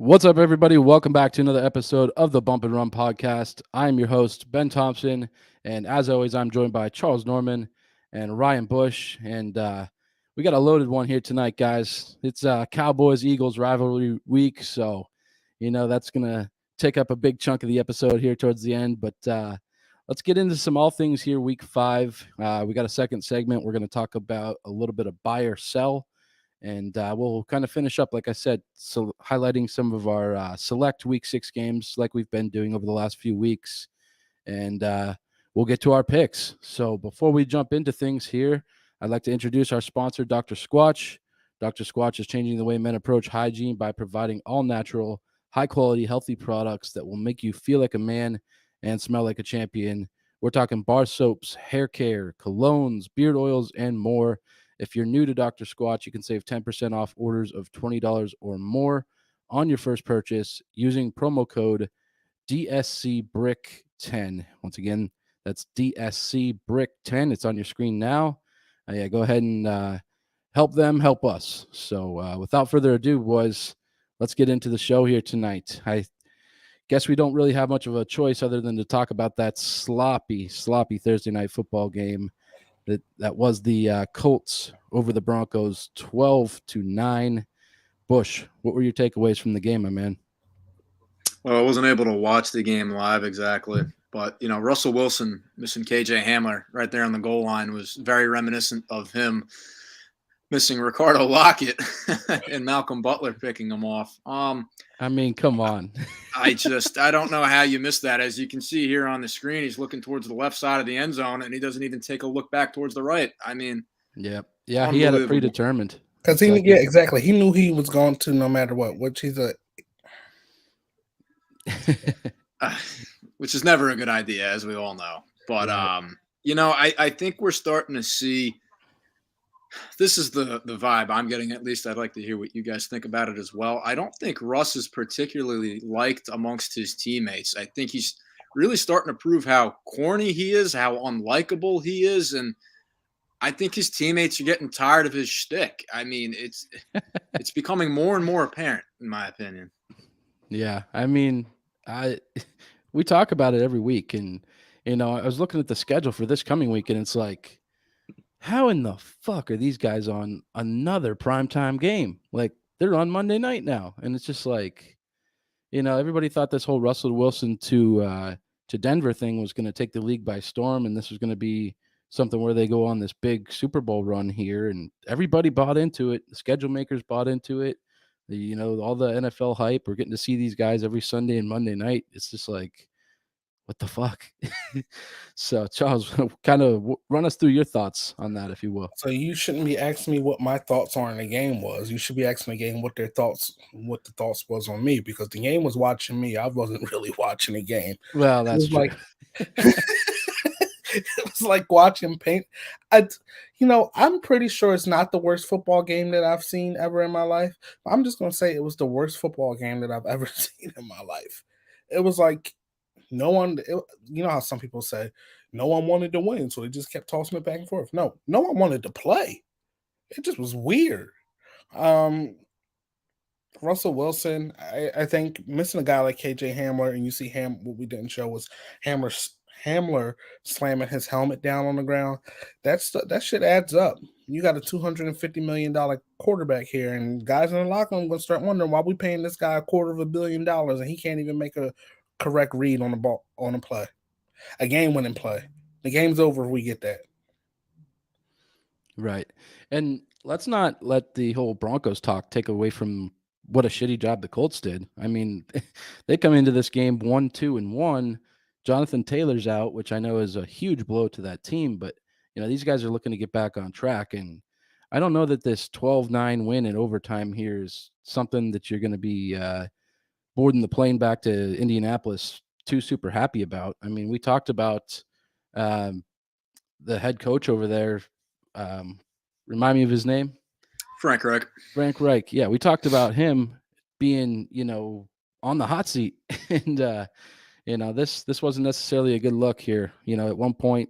What's up, everybody? Welcome back to another episode of the Bump and Run podcast. I'm your host, Ben Thompson, and as always, I'm joined by Charles Norman and Ryan Bush, and we got a loaded one here tonight, guys. It's Cowboys Eagles rivalry week, so that's gonna take up a big chunk of the episode here towards the end. But let's get into some all things here. Week 5, we got a second segment. We're gonna talk about a little bit of buy or sell. And we'll kind of finish up, like I said, so highlighting some of our select Week 6 games like we've been doing over the last few weeks. And we'll get to our picks. So before we jump into things here, I'd like to introduce our sponsor, Dr. Squatch. Dr. Squatch is changing the way men approach hygiene by providing all-natural, high-quality, healthy products that will make you feel like a man and smell like a champion. We're talking bar soaps, hair care, colognes, beard oils, and more. If you're new to Dr. Squatch, you can save 10% off orders of $20 or more on your first purchase using promo code DSCBRICK10. Once again, that's DSCBRICK10. It's on your screen now. Go ahead and help them help us. So without further ado, boys, let's get into the show here tonight. I guess we don't really have much of a choice other than to talk about that sloppy Thursday night football game. That was the Colts over the Broncos, 12-9. Bush, what were your takeaways from the game, my man? Well, I wasn't able to watch the game live exactly, but Russell Wilson missing KJ Hamler right there on the goal line was very reminiscent of him missing Ricardo Lockett and Malcolm Butler picking him off. I mean, come on. I don't know how you missed that. As you can see here on the screen, he's looking towards the left side of the end zone, and he doesn't even take a look back towards the right. I mean, yeah, he had it predetermined. Because exactly. He knew he was going to no matter what, which he's which is never a good idea, as we all know. But I think we're starting to see. This is the vibe I'm getting, at least. I'd like to hear what you guys think about it as well. I don't think Russ is particularly liked amongst his teammates. I think he's really starting to prove how corny he is, how unlikable he is, and I think his teammates are getting tired of his shtick. I mean, it's becoming more and more apparent, in my opinion. Yeah, I mean, we talk about it every week, and I was looking at the schedule for this coming week, and it's like, how in the fuck are these guys on another primetime game? Like, they're on Monday night now. And it's just like, everybody thought this whole Russell Wilson to Denver thing was going to take the league by storm. And this was going to be something where they go on this big Super Bowl run here. And everybody bought into it. The schedule makers bought into it. All the NFL hype. We're getting to see these guys every Sunday and Monday night. It's just like, what the fuck? So, Charles, kind of run us through your thoughts on that, if you will. So you shouldn't be asking me what my thoughts on the game was. You should be asking the game what the thoughts was on me, because the game was watching me. I wasn't really watching the game. Well, that's true. It was like watching paint. I'm pretty sure it's not the worst football game that I've seen ever in my life. I'm just going to say it was the worst football game that I've ever seen in my life. It was like, no one, how some people say, no one wanted to win, so they just kept tossing it back and forth. No one wanted to play. It just was weird. Russell Wilson, I think missing a guy like KJ Hamler, and you see what we didn't show was Hamler slamming his helmet down on the ground. That shit adds up. You got a $250 million quarterback here, and guys in the locker room are going to start wondering why we paying this guy $250 million and he can't even make a correct read on the ball, on a play, a game-winning play. The game's over if we get that. Right. And let's not let the whole Broncos talk take away from what a shitty job the Colts did. I mean, they come into this game 1-2-1. Jonathan Taylor's out, which I know is a huge blow to that team, but these guys are looking to get back on track. And I don't know that this 12-9 win in overtime here is something that you're going to be boarding the plane back to Indianapolis too super happy about. I mean, we talked about the head coach over there. Remind me of his name? Frank Reich. Frank Reich. Yeah, we talked about him being, on the hot seat. And, this wasn't necessarily a good look here. At one point,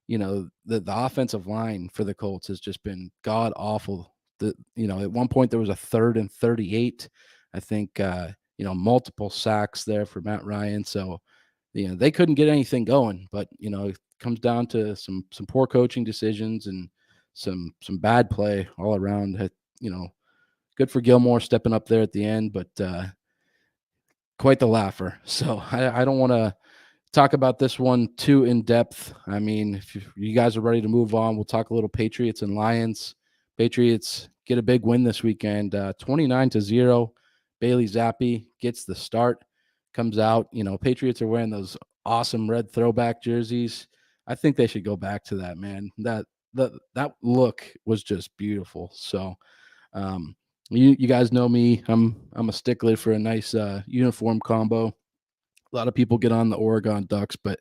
the offensive line for the Colts has just been god awful. At one point there was a 3rd and 38. I think multiple sacks there for Matt Ryan. So they couldn't get anything going. But it comes down to some poor coaching decisions and some bad play all around. Good for Gilmore stepping up there at the end, but quite the laugher. So I don't want to talk about this one too in depth. I mean, if you guys are ready to move on, we'll talk a little Patriots and Lions. Patriots get a big win this weekend, 29-0. Bailey Zappi gets the start, comes out. Patriots are wearing those awesome red throwback jerseys. I think they should go back to that, man. That look was just beautiful. So, you guys know me. I'm a stickler for a nice uniform combo. A lot of people get on the Oregon Ducks, but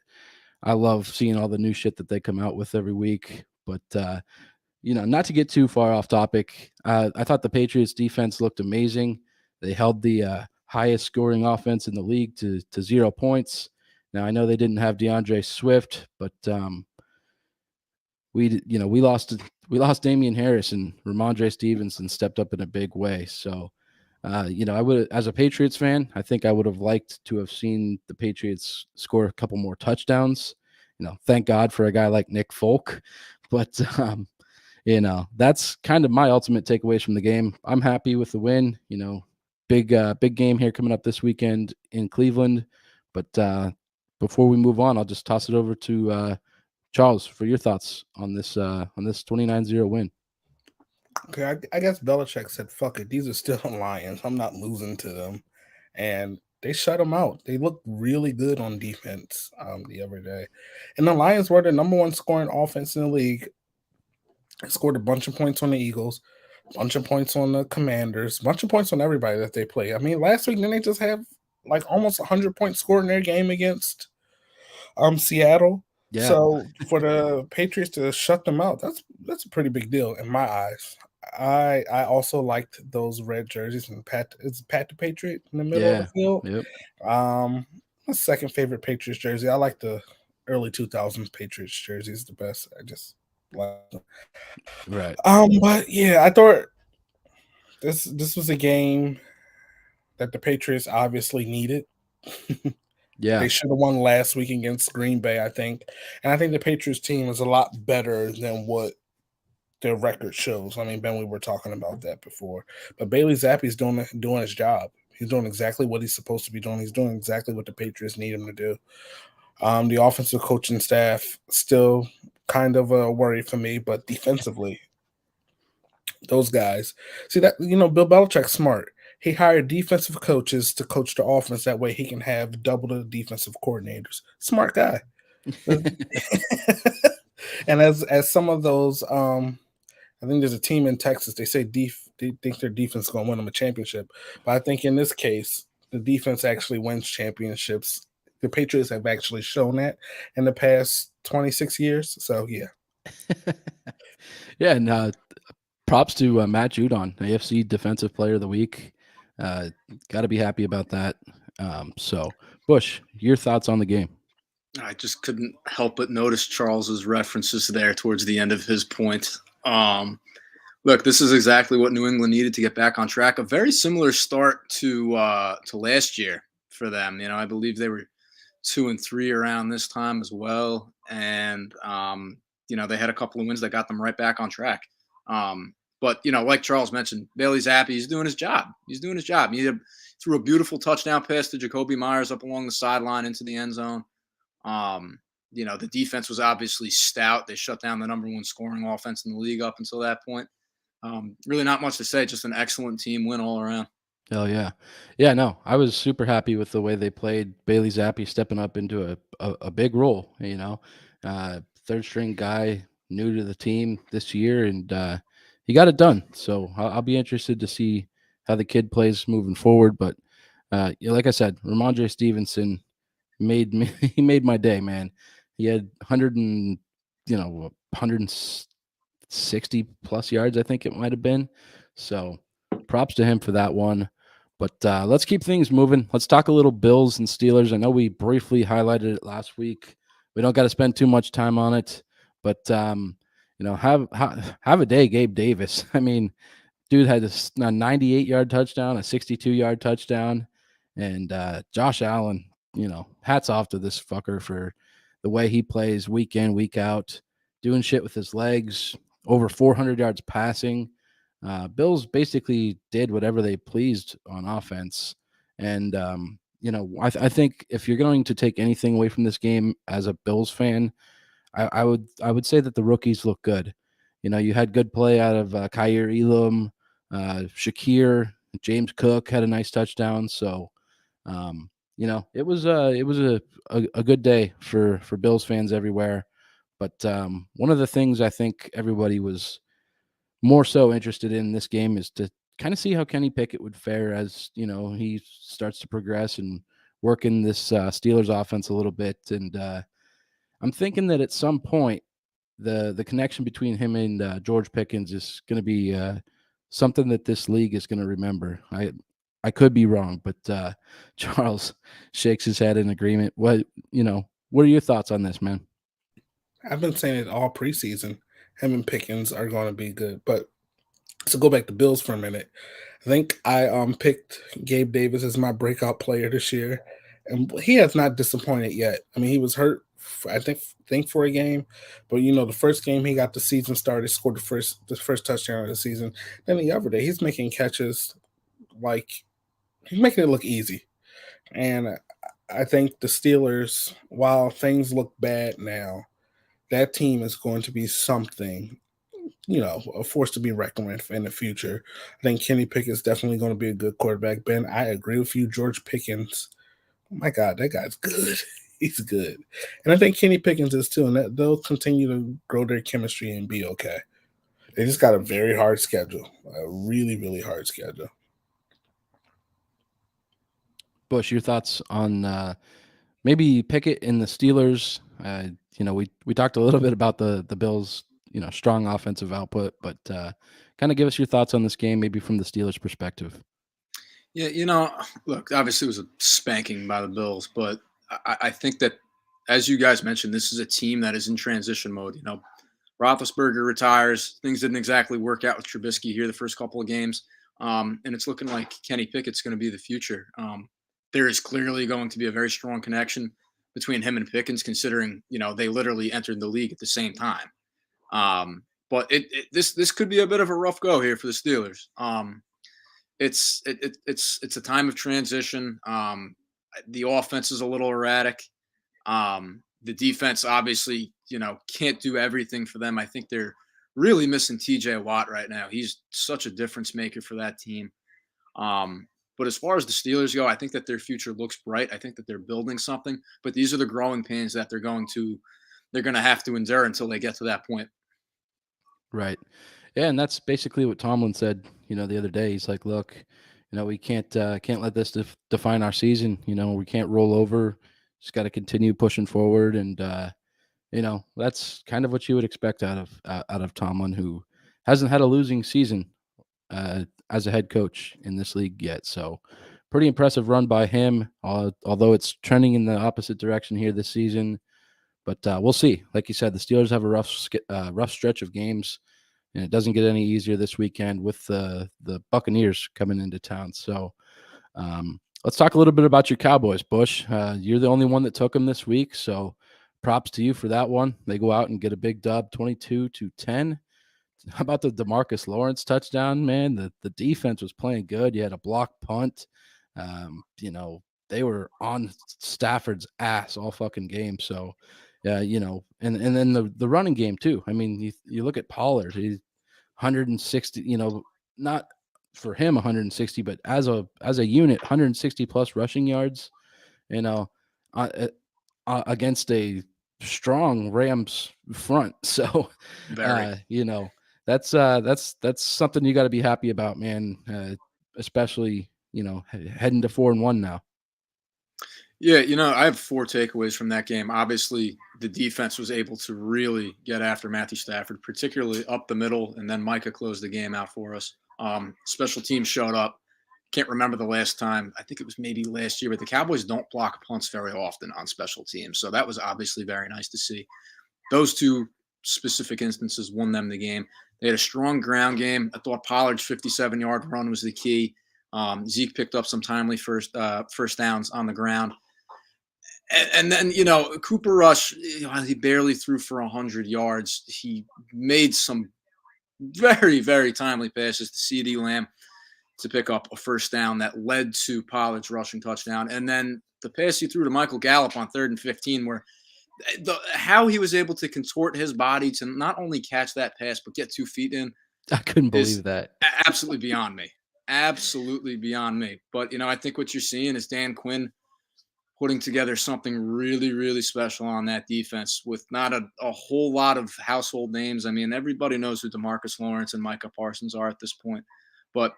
I love seeing all the new shit that they come out with every week. But not to get too far off topic, I thought the Patriots defense looked amazing. They held the highest scoring offense in the league to 0 points. Now I know they didn't have DeAndre Swift, but we lost Damian Harris, and Ramondre Stevenson stepped up in a big way. So, I would, as a Patriots fan, I think I would have liked to have seen the Patriots score a couple more touchdowns. Thank God for a guy like Nick Folk. But, that's kind of my ultimate takeaways from the game. I'm happy with the win. Big game here coming up this weekend in Cleveland. But before we move on, I'll just toss it over to Charles for your thoughts on this 29-0 win. Okay, I guess Belichick said, "Fuck it, these are still Lions. I'm not losing to them," and they shut them out. They looked really good on defense the other day, and the Lions were the number 1 scoring offense in the league. They scored a bunch of points on the Eagles, a bunch of points on the Commanders, a bunch of points on everybody that they play. I mean, last week didn't they just have like almost 100 points scored in their game against Seattle? Yeah. So for the Patriots to shut them out, that's a pretty big deal in my eyes. I also liked those red jerseys and it's Pat the Patriot in the middle of the field. Yep. My second favorite Patriots jersey. I like the early 2000s Patriots jerseys the best. I just like them. Right. But yeah, I thought this was a game that the Patriots obviously needed. Yeah. They should have won last week against Green Bay, I think. And I think the Patriots team is a lot better than what their record shows. I mean, Ben, we were talking about that before. But Bailey Zappi's doing his job. He's doing exactly what he's supposed to be doing. He's doing exactly what the Patriots need him to do. The offensive coaching staff still kind of a worry for me, but defensively, those guys. See that, Bill Belichick's smart. He hired defensive coaches to coach the offense. That way he can have double the defensive coordinators. Smart guy. And as some of those, I think there's a team in Texas, they say they think their defense is going to win them a championship. But I think in this case, the defense actually wins championships. The Patriots have actually shown that in the past 26 years. So, yeah. Yeah, and props to Matt Judon, AFC Defensive Player of the Week. Got to be happy about that. So, Bush, your thoughts on the game? I just couldn't help but notice Charles's references there towards the end of his point. Look, this is exactly what New England needed to get back on track. A very similar start to last year for them. I believe they were 2-3 around this time as well, and they had a couple of wins that got them right back on track. But, like Charles mentioned, Bailey Zappi, he's doing his job. He threw a beautiful touchdown pass to Jacoby Myers up along the sideline into the end zone. The defense was obviously stout. They shut down the number 1 scoring offense in the league up until that point. Really not much to say. Just an excellent team win all around. Hell yeah. Yeah, no, I was super happy with the way they played. Bailey Zappi stepping up into a big role, third string guy, new to the team this year, and he got it done. So I'll be interested to see how the kid plays moving forward. But like I said, Ramondre Stevenson made my day, man. He had 160 plus yards, I think it might have been. So props to him for that one. But let's keep things moving. Let's talk a little Bills and Steelers. I know we briefly highlighted it last week. We don't got to spend too much time on it. But have a day, Gabe Davis. I mean, dude had a 98-yard touchdown, a 62-yard touchdown, and Josh Allen. Hats off to this fucker for the way he plays week in, week out, doing shit with his legs, over 400 yards passing. Bills basically did whatever they pleased on offense. And, I think if you're going to take anything away from this game as a Bills fan, I would say that the rookies look good. You had good play out of Kyer Elam, Shakir, James Cook had a nice touchdown. So, it was a good day for Bills fans everywhere. But one of the things I think everybody was more so interested in this game is to kind of see how Kenny Pickett would fare as he starts to progress and work in this Steelers offense a little bit. And I'm thinking that at some point the connection between him and George Pickens is going to be something that this league is going to remember. I could be wrong, but Charles shakes his head in agreement. What are your thoughts on this, man? I've been saying it all preseason. Him and Pickens are going to be good. But to go back to Bills for a minute, I think I picked Gabe Davis as my breakout player this year, and he has not disappointed yet. I mean, he was hurt, I think for a game, but the first game he got the season started, scored the first touchdown of the season. Then the other day, he's making catches like he's making it look easy, and I think the Steelers, while things look bad now, that team is going to be something, a force to be reckoned with in the future. I think Kenny Pickett is definitely going to be a good quarterback. Ben, I agree with you. George Pickens, oh my God, that guy's good. He's good. And I think Kenny Pickens is too, and that they'll continue to grow their chemistry and be okay. They just got a very hard schedule, a really, really hard schedule. Bush, your thoughts on maybe Pickett and the Steelers? We talked a little bit about the Bills, strong offensive output, but kind of give us your thoughts on this game, maybe from the Steelers' perspective. Yeah, look, obviously it was a spanking by the Bills, but I think that, as you guys mentioned, this is a team that is in transition mode. Roethlisberger retires. Things didn't exactly work out with Trubisky here the first couple of games, and it's looking like Kenny Pickett's going to be the future. There is clearly going to be a very strong connection between him and Pickens, considering they literally entered the league at the same time. But this could be a bit of a rough go here for the Steelers. It's a time of transition. The offense is a little erratic. The defense obviously, can't do everything for them. I think they're really missing TJ Watt right now. He's such a difference maker for that team. But as far as the Steelers go, I think that their future looks bright. I think that they're building something, but these are the growing pains that they're going to have to endure until they get to that point. Right. Yeah, and that's basically what Tomlin said, the other day. He's like, look, we can't let this define our season. We can't roll over. Just got to continue pushing forward, and that's kind of what you would expect out of Tomlin, who hasn't had a losing season as a head coach in this league yet. So, pretty impressive run by him. Although it's trending in the opposite direction here this season, but we'll see. Like you said, the Steelers have a rough stretch of games, and it doesn't get any easier this weekend with the Buccaneers coming into town. So let's talk a little bit about your Cowboys, Bush. You're the only one that took them this week, so props to you for that one. They go out and get a big dub, 22-10. How about the DeMarcus Lawrence touchdown, man? The defense was playing good. You had a block punt. They were on Stafford's ass all fucking game. So, and then the running game too. I mean, you look at Pollard, he's 160, not for him 160, but as a unit, 160 plus rushing yards, against a strong Rams front. So, that's something you got to be happy about, man. Especially, heading to 4-1 now. Yeah, I have 4 takeaways from that game. Obviously, the defense was able to really get after Matthew Stafford, particularly up the middle, and then Micah closed the game out for us. Special teams showed up. Can't remember the last time. I think it was maybe last year, but the Cowboys don't block punts very often on special teams. So that was obviously very nice to see. Those two specific instances won them the game. They had a strong ground game. I thought Pollard's 57-yard run was the key. Zeke picked up some timely first downs on the ground. And then, Cooper Rush, he barely threw for 100 yards. He made some very, very timely passes to CD Lamb to pick up a first down that led to Pollard's rushing touchdown. And then the pass he threw to Michael Gallup on 3rd and 15, where how he was able to contort his body to not only catch that pass, but get 2 feet in. I couldn't believe that. Absolutely beyond me. Absolutely beyond me. But, I think what you're seeing is Dan Quinn putting together something really, really special on that defense with not a whole lot of household names. I mean, everybody knows who DeMarcus Lawrence and Micah Parsons are at this point. But,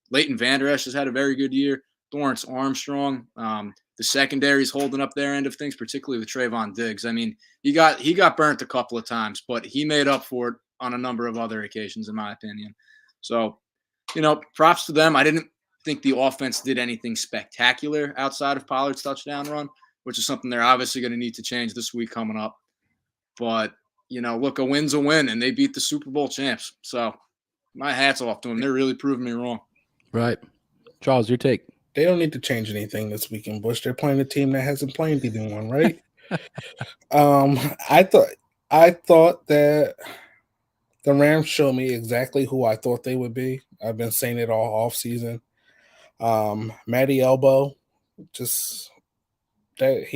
Leighton Vander Esch has had a very good year. Dorrance Armstrong, the secondary's holding up their end of things, particularly with Trayvon Diggs. I mean, he got burnt a couple of times, but he made up for it on a number of other occasions, in my opinion. So, props to them. I didn't think the offense did anything spectacular outside of Pollard's touchdown run, which is something they're obviously going to need to change this week coming up. But, look, a win's a win, and they beat the Super Bowl champs. So my hat's off to them. They're really proving me wrong. Right. Charles, your take. They don't need to change anything this weekend, Bush. They're playing a team that hasn't played anyone, right? I thought that the Rams showed me exactly who I thought they would be. I've been saying it all off season. Matty Elbow, he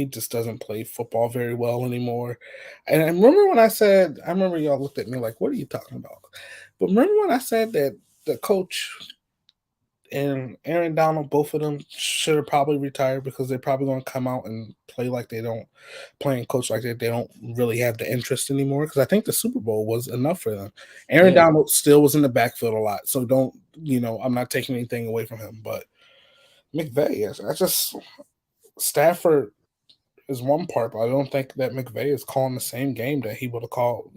just doesn't play football very well anymore. And I remember y'all looked at me like, what are you talking about? But remember when I said that the coach and Aaron Donald, both of them should have probably retired because they're probably going to come out and play like they don't play and coach like that. They don't really have the interest anymore because I think the Super Bowl was enough for them. Aaron Donald still was in the backfield a lot. So I'm not taking anything away from him, but McVay Stafford is one part, but I don't think that McVay is calling the same game that he would have called,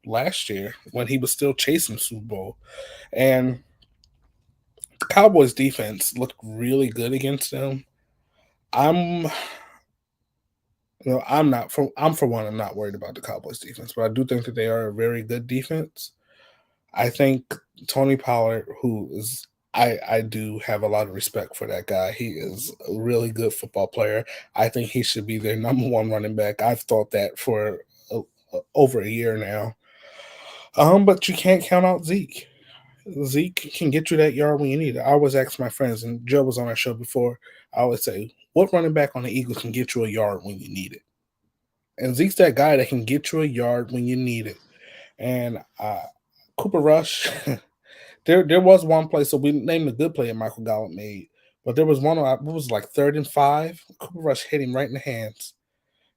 last year when he was still chasing Super Bowl. And the Cowboys defense looked really good against them. I'm for one, I'm not worried about the Cowboys defense, but I do think that they are a very good defense. I think Tony Pollard, I do have a lot of respect for that guy. He is a really good football player. I think he should be their number one running back. I've thought that for over a year now. But you can't count out Zeke. Zeke can get you that yard when you need it. I always ask my friends, and Joe was on our show before, I always say, what running back on the Eagles can get you a yard when you need it? And Zeke's that guy that can get you a yard when you need it. And Cooper Rush, there was one play, so we named the good play that Michael Gallup made, but there was one, it was like 3rd and 5. Cooper Rush hit him right in the hands,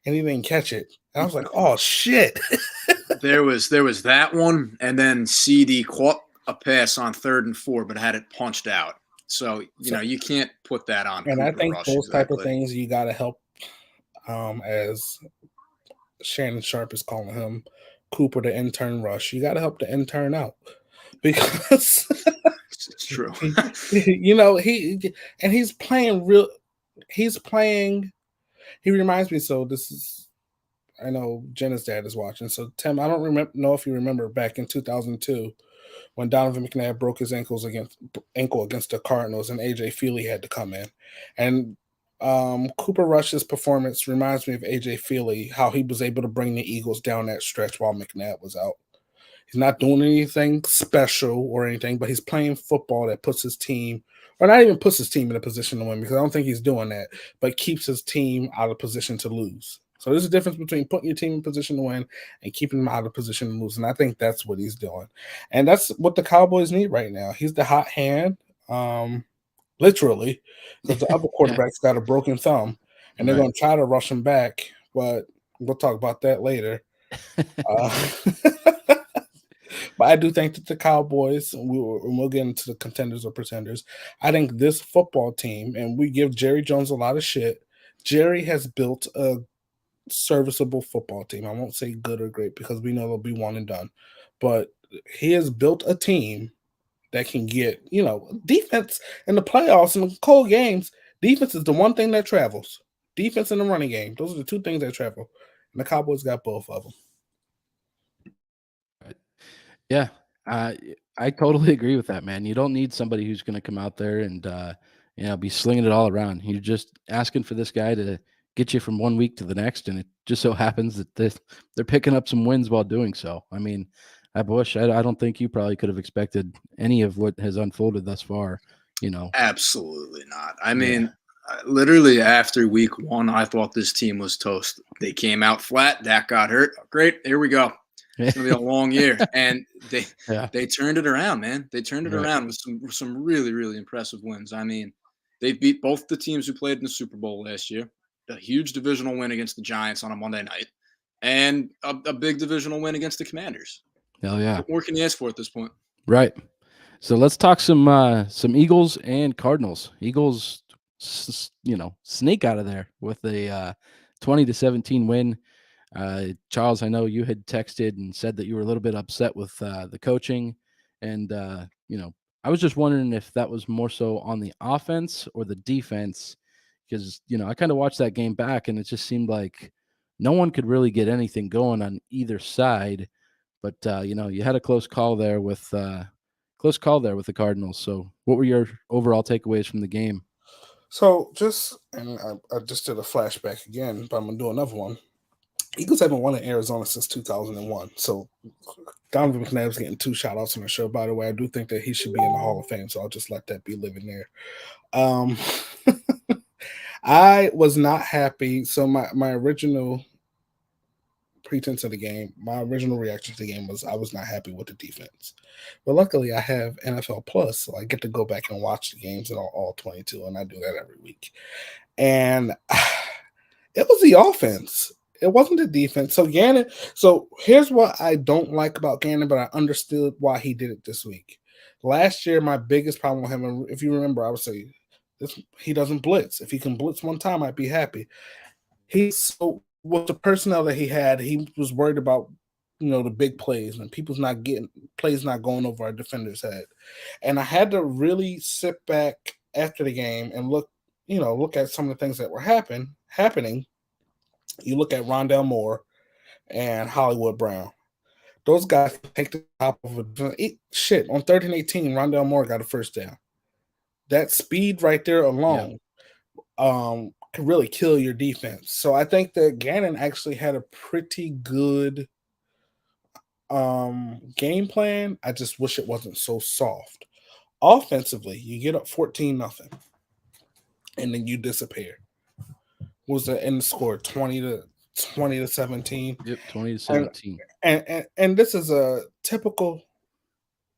and he didn't catch it. And I was like, oh, shit. There was that one, and then CD caught a pass on 3rd and 4, but had it punched out. So, you can't put that on. And Cooper I think Rush, those exactly. type of things, you got to help, as Shannon Sharp is calling him, Cooper the intern Rush. You got to help the intern out because it's true. He's playing he reminds me, so I know Jenna's dad is watching. So Tim, I don't know if you remember back in 2002 when Donovan McNabb broke his ankle against the Cardinals and AJ Feely had to come in. And Cooper Rush's performance reminds me of AJ Feely, how he was able to bring the Eagles down that stretch while McNabb was out. He's not doing anything special or anything, but he's playing football that puts his team, or not even puts his team in a position to win, because I don't think he's doing that, but keeps his team out of position to lose. So there's a difference between putting your team in position to win and keeping them out of position to lose. And I think that's what he's doing. And that's what the Cowboys need right now. He's the hot hand, literally, because the other quarterback's got a broken thumb, and they're going to try to rush him back, but we'll talk about that later. But I do think that the Cowboys, and we'll get into the contenders or pretenders, I think this football team, and we give Jerry Jones a lot of shit, Jerry has built a serviceable football team. I won't say good or great because we know they'll be one and done, but he has built a team that can get, defense in the playoffs and the cold games. Defense is the one thing that travels. Defense and the running game. Those are the two things that travel. And the Cowboys got both of them. Yeah, uh, I totally agree with that, man. You don't need somebody who's going to come out there and be slinging it all around. You're just asking for this guy to get you from one week to the next, and it just so happens that they're picking up some wins while doing so. I mean, at Bush, I don't think you probably could have expected any of what has unfolded thus far. You know, Absolutely not. I yeah, mean, literally after week one, I thought this team was toast. They came out flat. Dak got hurt. Great. Here we go. It's gonna be a long year, and yeah, they turned it around, man. They turned it right, around with some really really impressive wins. I mean, they beat both the teams who played in the Super Bowl last year. A huge divisional win against the Giants on a Monday night, and a big divisional win against the Commanders. hell yeah, What more can you ask for at this point? right. So let's talk some Eagles and Cardinals. Eagles, sneak out of there with a 20-17 win. Charles, I know you had texted and said that you were a little bit upset with the coaching, and I was just wondering if that was more so on the offense or the defense, because I kind of watched that game back, and it just seemed like no one could really get anything going on either side. But you had a close call there with the Cardinals. So, what were your overall takeaways from the game? So I just did a flashback again, but I'm gonna do another one. Eagles haven't won in Arizona since 2001. So Donovan McNabb's getting 2 shout outs on the show. By the way, I do think that he should be in the Hall of Fame. So I'll just let that be living there. Um, I was not happy. So my original pretense of the game, my original reaction to the game was I was not happy with the defense. But luckily I have NFL Plus, so I get to go back and watch the games in all 22, and I do that every week. And it was the offense. It wasn't the defense. So Gannon. So here's what I don't like about Gannon, but I understood why he did it this week. Last year, my biggest problem with him, and if you remember, I would say he doesn't blitz. If he can blitz one time, I'd be happy. He's so with the personnel that he had, he was worried about the big plays and people's not getting plays not going over our defender's head. And I had to really sit back after the game and look at some of the things that were happening. You look at Rondell Moore and Hollywood Brown. Those guys take the top of shit. On 3rd and 18, Rondell Moore got a first down. That speed right there Yeah, alone could really kill your defense. So I think that Gannon actually had a pretty good game plan. I just wish it wasn't so soft. Offensively, you get up 14-0, and then you disappear. Was the end score 20-17? yep, 20 to And 17. and this is a typical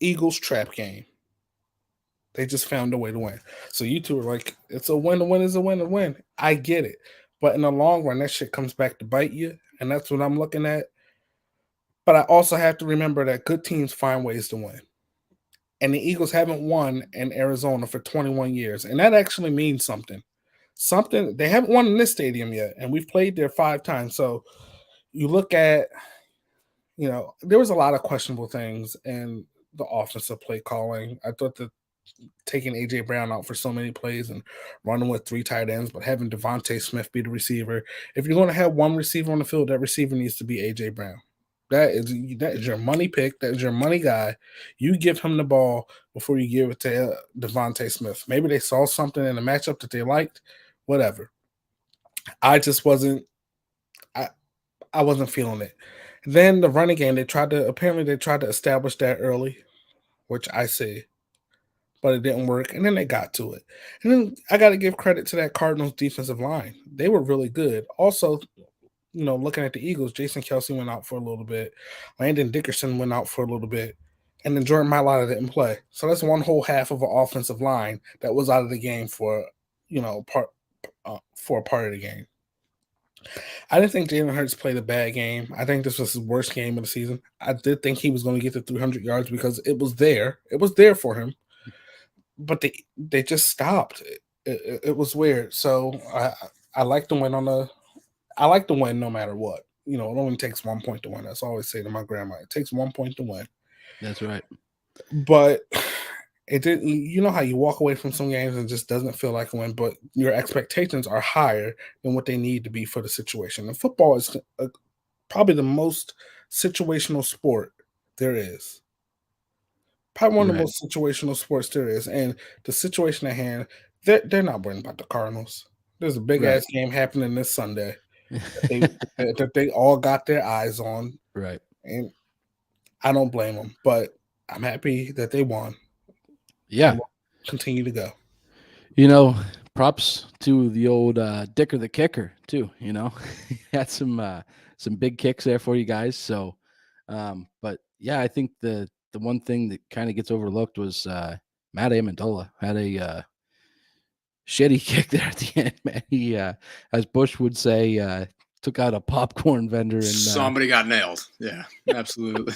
Eagles trap game. They just found a way to win. So you two are like, it's a win. A win is a win. A win. I get it, but in the long run, that shit comes back to bite you, and that's what I'm looking at. But I also have to remember that good teams find ways to win. And the Eagles haven't won in Arizona for 21 years. And that actually means something. They haven't won in this stadium yet. And we've played there 5 times. So you look at, there was a lot of questionable things in the offensive play calling. I thought that taking AJ Brown out for so many plays and running with 3 tight ends, but having Devontae Smith be the receiver. If you're going to have one receiver on the field, that receiver needs to be AJ Brown. That is your money pick. That is your money guy. You give him the ball before you give it to Devontae Smith. Maybe they saw something in the matchup that they liked. Whatever. I just wasn't. I wasn't feeling it. Then the running game, they tried to establish that early, which I see, but it didn't work. And then they got to it. And then I got to give credit to that Cardinals defensive line. They were really good. Also, looking at the Eagles, Jason Kelsey went out for a little bit. Landon Dickerson went out for a little bit. And then Jordan Mailata didn't play. So that's one whole half of an offensive line that was out of the game for a part of the game. I didn't think Jalen Hurts played a bad game. I think this was his worst game of the season. I did think he was going to get to 300 yards because it was there. It was there for him. But they just stopped. It was weird. So I like to win I like to win no matter what. It only takes 1 point to win. That's all I always say to my grandma. It takes 1 point to win. That's right. But it didn't. You know how you walk away from some games and it just doesn't feel like a win, but your expectations are higher than what they need to be for the situation. And football is probably the most situational sport there is. Probably one of the Right. most situational sports there is. And the situation at hand, they're not worrying about the Cardinals. There's a big Right. ass game happening this Sunday that they all got their eyes on, Right. and I don't blame them. But I'm happy that they won, Yeah. and we'll continue to go. You know, props to the old Dicker the kicker too. You know, he had some big kicks there for you guys. So, but yeah, I think the one thing that kind of gets overlooked was Matt Amendola had a shitty kick there at the end. Man, he as Bush would say, took out a popcorn vendor and Somebody got nailed. Yeah, absolutely.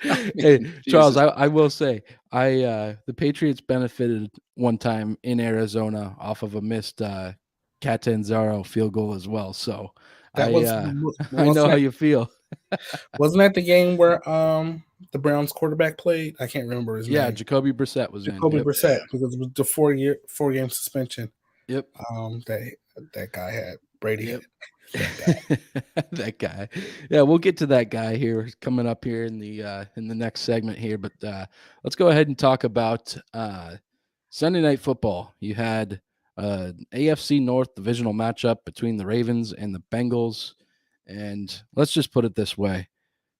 I hey, mean, Charles, Jesus. I will say the Patriots benefited one time in Arizona off of a missed Catanzaro field goal as well. So That I was uh I know wasn't how that you feel. wasn't that the game where the Browns quarterback played? I can't remember his Yeah, name. Jacoby Brissett was in. Jacoby Yep. Brissett, because it was the 4 game suspension. Yep. That that guy had Brady Yep. had that guy. That guy. Yeah, we'll get to that guy here coming up here in the next segment here, but let's go ahead and talk about Sunday Night Football. You had AFC North divisional matchup between the Ravens and the Bengals, and let's just put it this way: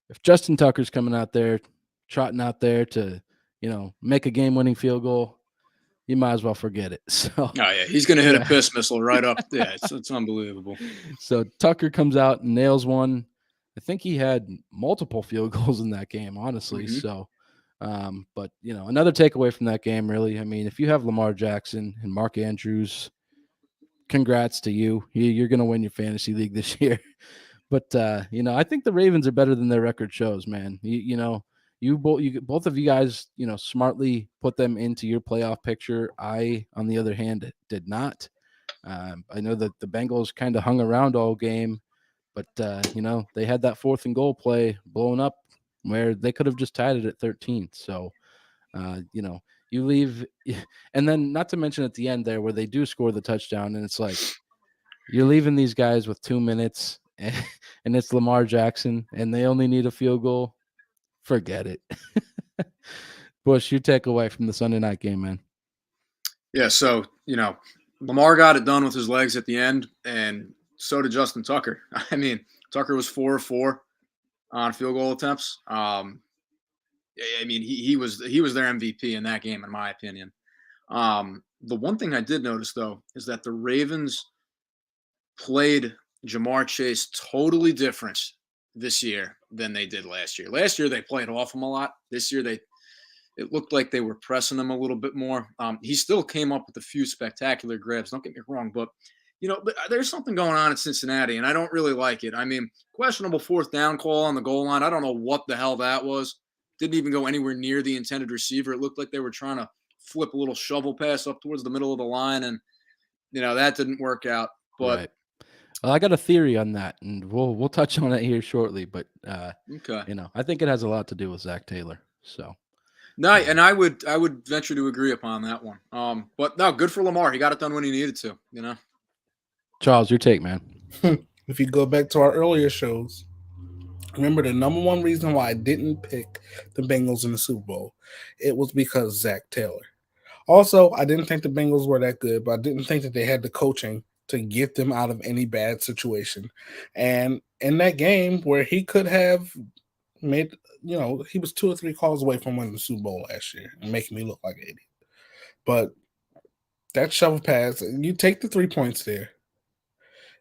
if Justin Tucker's coming out there, trotting out there to make a game-winning field goal, you might as well forget it. So Oh yeah, he's going to hit a yeah. piss missile right up. Yeah, it's unbelievable. So Tucker comes out and nails one. I think he had multiple field goals in that game, honestly. Hmm. So, but another takeaway from that game, really. I mean, if you have Lamar Jackson and Mark Andrews, congrats to you. You're going to win your fantasy league this year. But I think the Ravens are better than their record shows, man. Both of you guys, smartly put them into your playoff picture. I, on the other hand, did not. I know that the Bengals kind of hung around all game, but they had that 4th and goal play blown up where they could have just tied it at 13. So, you leave, and then not to mention at the end there where they do score the touchdown, and it's like you're leaving these guys with 2 minutes, and it's Lamar Jackson, and they only need a field goal. Forget it. Bush, your takeaway from the Sunday night game, man. Yeah, so Lamar got it done with his legs at the end, and so did Justin Tucker. I mean, Tucker was 4 of 4 on field goal attempts. I mean, he was their MVP in that game, in my opinion. The one thing I did notice though is that the Ravens played Jamar Chase totally different this year than they did last year. Last year they played off him a lot. This year it looked like they were pressing him a little bit more. He still came up with a few spectacular grabs. Don't get me wrong, but there's something going on in Cincinnati, and I don't really like it. I mean, questionable 4th down call on the goal line. I don't know what the hell that was. Didn't even go anywhere near the intended receiver. It looked like they were trying to flip a little shovel pass up towards the middle of the line, and that didn't work out. But Right. Well, I got a theory on that, and we'll touch on it here shortly. But okay, I think it has a lot to do with Zach Taylor. So no, and I would venture to agree upon that one. But no, good for Lamar. He got it done when he needed to. Charles, your take, man. If you go back to our earlier shows, remember the number one reason why I didn't pick the Bengals in the Super Bowl, it was because Zach Taylor. Also, I didn't think the Bengals were that good, but I didn't think that they had the coaching to get them out of any bad situation. And in that game where he could have made, he was 2 or 3 calls away from winning the Super Bowl last year and making me look like an idiot. But that shovel pass, you take the 3 points there.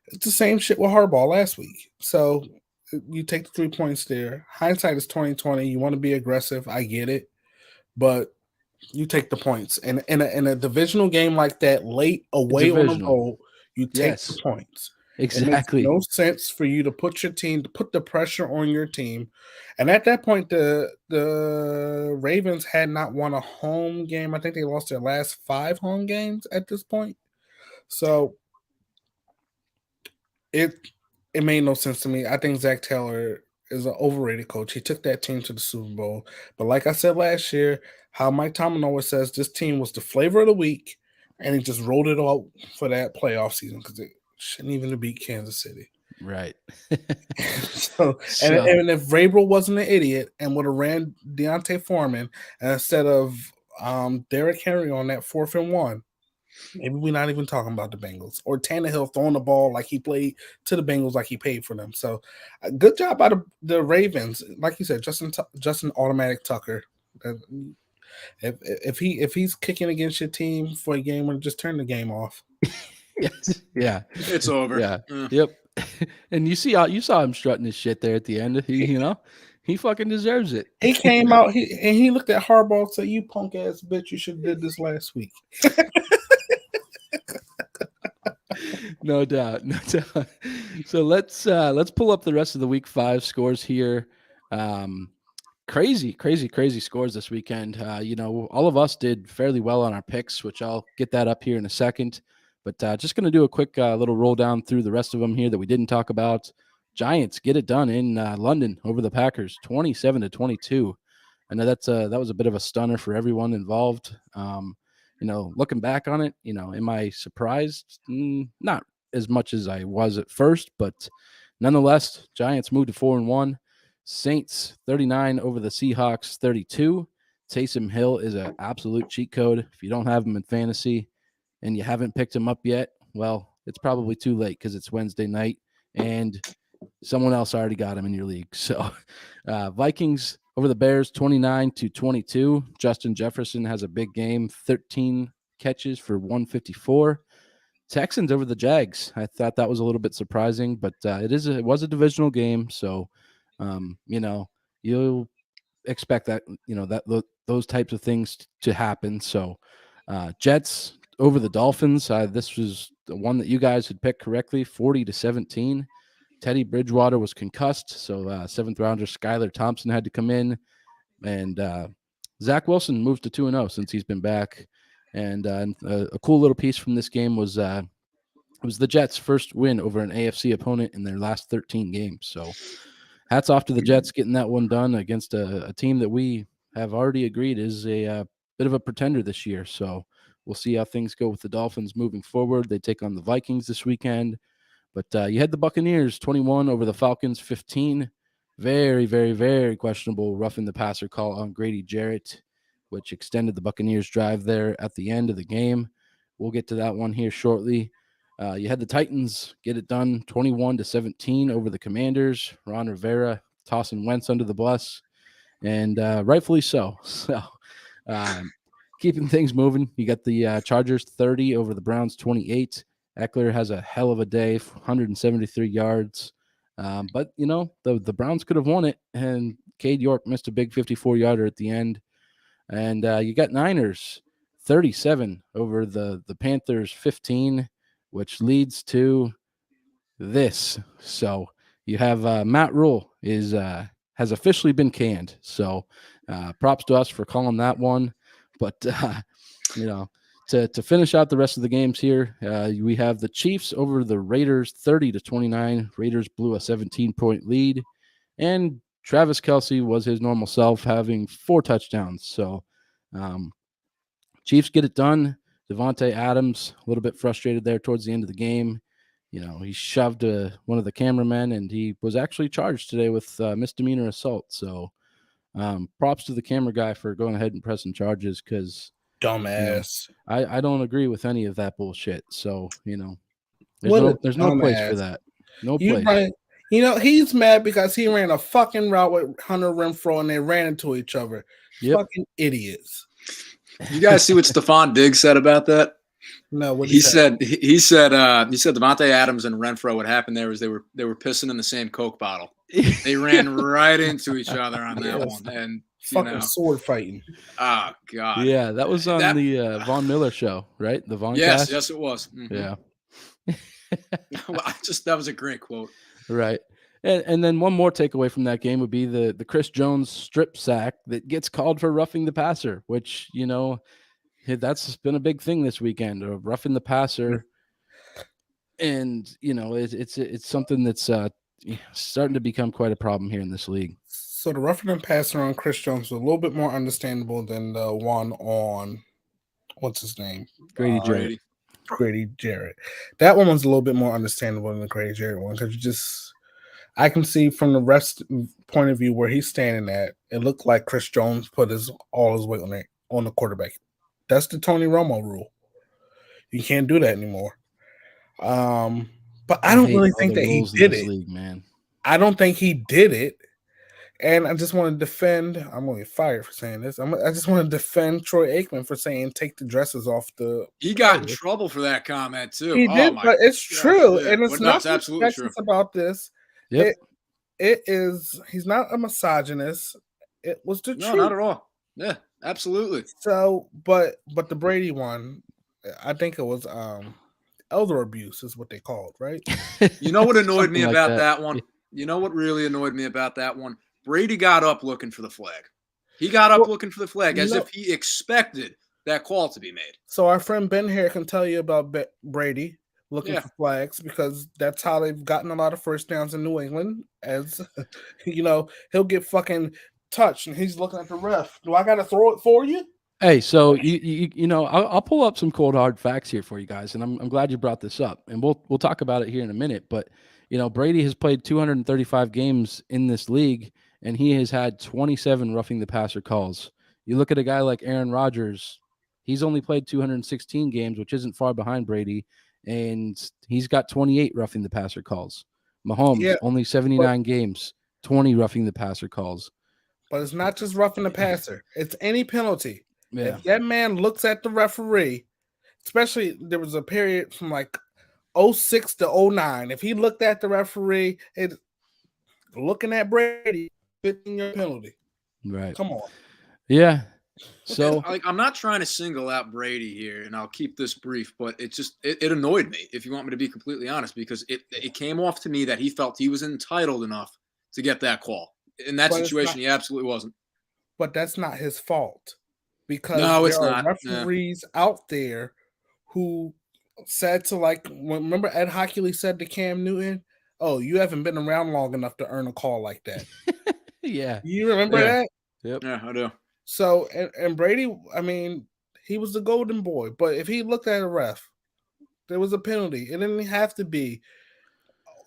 It's the same shit with Harbaugh last week. So you take the 3 points there. Hindsight is 2020. You want to be aggressive. I get it. But you take the points. And in a divisional game like that, late away on the Divisional. road, you take Yes. the points. Exactly. It makes no sense for you to put the pressure on your team. And at that point, the Ravens had not won a home game. I think they lost their last 5 home games at this point. So it made no sense to me. I think Zach Taylor is an overrated coach. He took that team to the Super Bowl. But like I said last year, how Mike Tomlin always says, this team was the flavor of the week, and he just rolled it out for that playoff season because it shouldn't even have beat Kansas City. Right. And if Vrabel wasn't an idiot and would have ran Deontay Foreman instead of Derrick Henry on that 4th and 1, maybe we're not even talking about the Bengals or Tannehill throwing the ball like he played to the Bengals like he paid for them. So, good job by the Ravens. Like you said, Justin Automatic Tucker. If he's kicking against your team for a game, or just turn the game off. Yes. Yeah. It's over. Yeah. Yep. And you saw him strutting his shit there at the end. He fucking deserves it. He came out and he looked at Harbaugh and said, "You punk ass bitch, you should have did this last week." No doubt. So let's pull up the rest of the week 5 scores here. Crazy scores this weekend. All of us did fairly well on our picks, which I'll get that up here in a second. But just going to do a quick little roll down through the rest of them here that we didn't talk about. Giants get it done in London over the Packers, 27-22. I know that was a bit of a stunner for everyone involved. Looking back on it, am I surprised? Not as much as I was at first, but nonetheless, Giants moved to 4-1. Saints 39 over the Seahawks 32. Taysom Hill is an absolute cheat code. If you don't have him in fantasy and you haven't picked him up yet, well, it's probably too late because it's Wednesday night and someone else already got him in your league. So Vikings over the Bears 29-22. Justin Jefferson has a big game, 13 catches for 154. Texans over the Jags. I thought that was a little bit surprising, but it was a divisional game, so you'll expect that those types of things to happen. So Jets over the Dolphins. This was the one that you guys had picked correctly, 40-17. Teddy Bridgewater was concussed, so 7th rounder Skylar Thompson had to come in, and Zach Wilson moved to 2-0 since he's been back. And a cool little piece from this game was it was the Jets' first win over an AFC opponent in their last 13 games. So hats off to the Jets getting that one done against a team that we have already agreed is a bit of a pretender this year. So we'll see how things go with the Dolphins moving forward. They take on the Vikings this weekend. But you had the Buccaneers 21 over the Falcons 15. Very, very, very questionable roughing the passer call on Grady Jarrett, which extended the Buccaneers' drive there at the end of the game. We'll get to that one here shortly. You had the Titans get it done 21-17 over the Commanders. Ron Rivera tossing Wentz under the bus, and rightfully so. So keeping things moving. You got the Chargers 30 over the Browns 28. Eckler has a hell of a day, 173 yards. But, the Browns could have won it, and Cade York missed a big 54-yarder at the end. And you got Niners 37 over the Panthers 15, which leads to this. So you have Matt Rule has officially been canned. So props to us for calling that one. But, to finish out the rest of the games here, we have the Chiefs over the Raiders 30-29. Raiders blew a 17-point lead, and Travis Kelce was his normal self, having 4 touchdowns. So Chiefs get it done. Devontae Adams a little bit frustrated there towards the end of the game. He shoved one of the cameramen, and he was actually charged today with misdemeanor assault. So props to the camera guy for going ahead and pressing charges, because dumbass. I don't agree with any of that bullshit. So, there's no place for that. No place. He's mad because he ran a fucking route with Hunter Renfrow and they ran into each other. Yep. Fucking idiots. You guys see what Stephon Diggs said about that? No, what he said Devontae Adams and Renfrow, what happened there was they were pissing in the same Coke bottle. They ran right into each other on that one. And fucking sword fighting. Oh God. Yeah, that was on the Von Miller show, right? The Von Yes, cast? yes, it was. Mm-hmm. Yeah. Well, that was a great quote. Right. And then one more takeaway from that game would be the Chris Jones strip sack that gets called for roughing the passer, which, that's been a big thing this weekend, of roughing the passer. And, it's something that's starting to become quite a problem here in this league. So the roughing and passer on Chris Jones was a little bit more understandable than the one on, what's his name? Grady Jarrett. Grady Jarrett. That one was a little bit more understandable than the Grady Jarrett one because I can see from the rest point of view where he's standing at. It looked like Chris Jones put all his weight on the quarterback. That's the Tony Romo rule. You can't do that anymore. But I don't really think that he did it. League, man. I don't think he did it. And I just want to defend. I'm going to get fired for saying this. I just want to defend Troy Aikman for saying take the dresses off the. He got in trouble for that comment too. He did, but it's true, and it's not absolutely true about this. Yep. It is. He's not a misogynist. It was the truth. No, not at all. Yeah, absolutely. So, but the Brady one, I think it was elder abuse is what they called, right? You know what annoyed me about that one? You know what really annoyed me about that one? Brady got up looking for the flag. He got up looking for the flag as if he expected that call to be made. So our friend Ben here can tell you about Brady looking for flags because that's how they've gotten a lot of first downs in New England. As you know, he'll get fucking touched and he's looking at the ref. Do I got to throw it for you? Hey, so you know, I'll pull up some cold hard facts here for you guys, and I'm glad you brought this up, and we'll talk about it here in a minute. But you know, Brady has played 235 games in this league, and he has had 27 roughing the passer calls. You look at a guy like Aaron Rodgers, he's only played 216 games, which isn't far behind Brady, and he's got 28 roughing the passer calls. Mahomes, only 79 games, 20 roughing the passer calls. But it's not just roughing the passer. It's any penalty. Yeah. If that man looks at the referee, especially there was a period from like 06 to 09. If he looked at the referee, it's looking at Brady, fitting your penalty. Right. Come on. Yeah. So I'm not trying to single out Brady here, and I'll keep this brief, but it annoyed me, if you want me to be completely honest, because it came off to me that he felt he was entitled enough to get that call. In that situation, he absolutely wasn't. But that's not his fault. Because there are referees out there who said to, like, remember Ed Hockley said to Cam Newton, "Oh, you haven't been around long enough to earn a call like that." Yeah. You remember that? Yep. Yeah, I do. So, and Brady, I mean, he was the golden boy. But if he looked at a ref, there was a penalty. It didn't have to be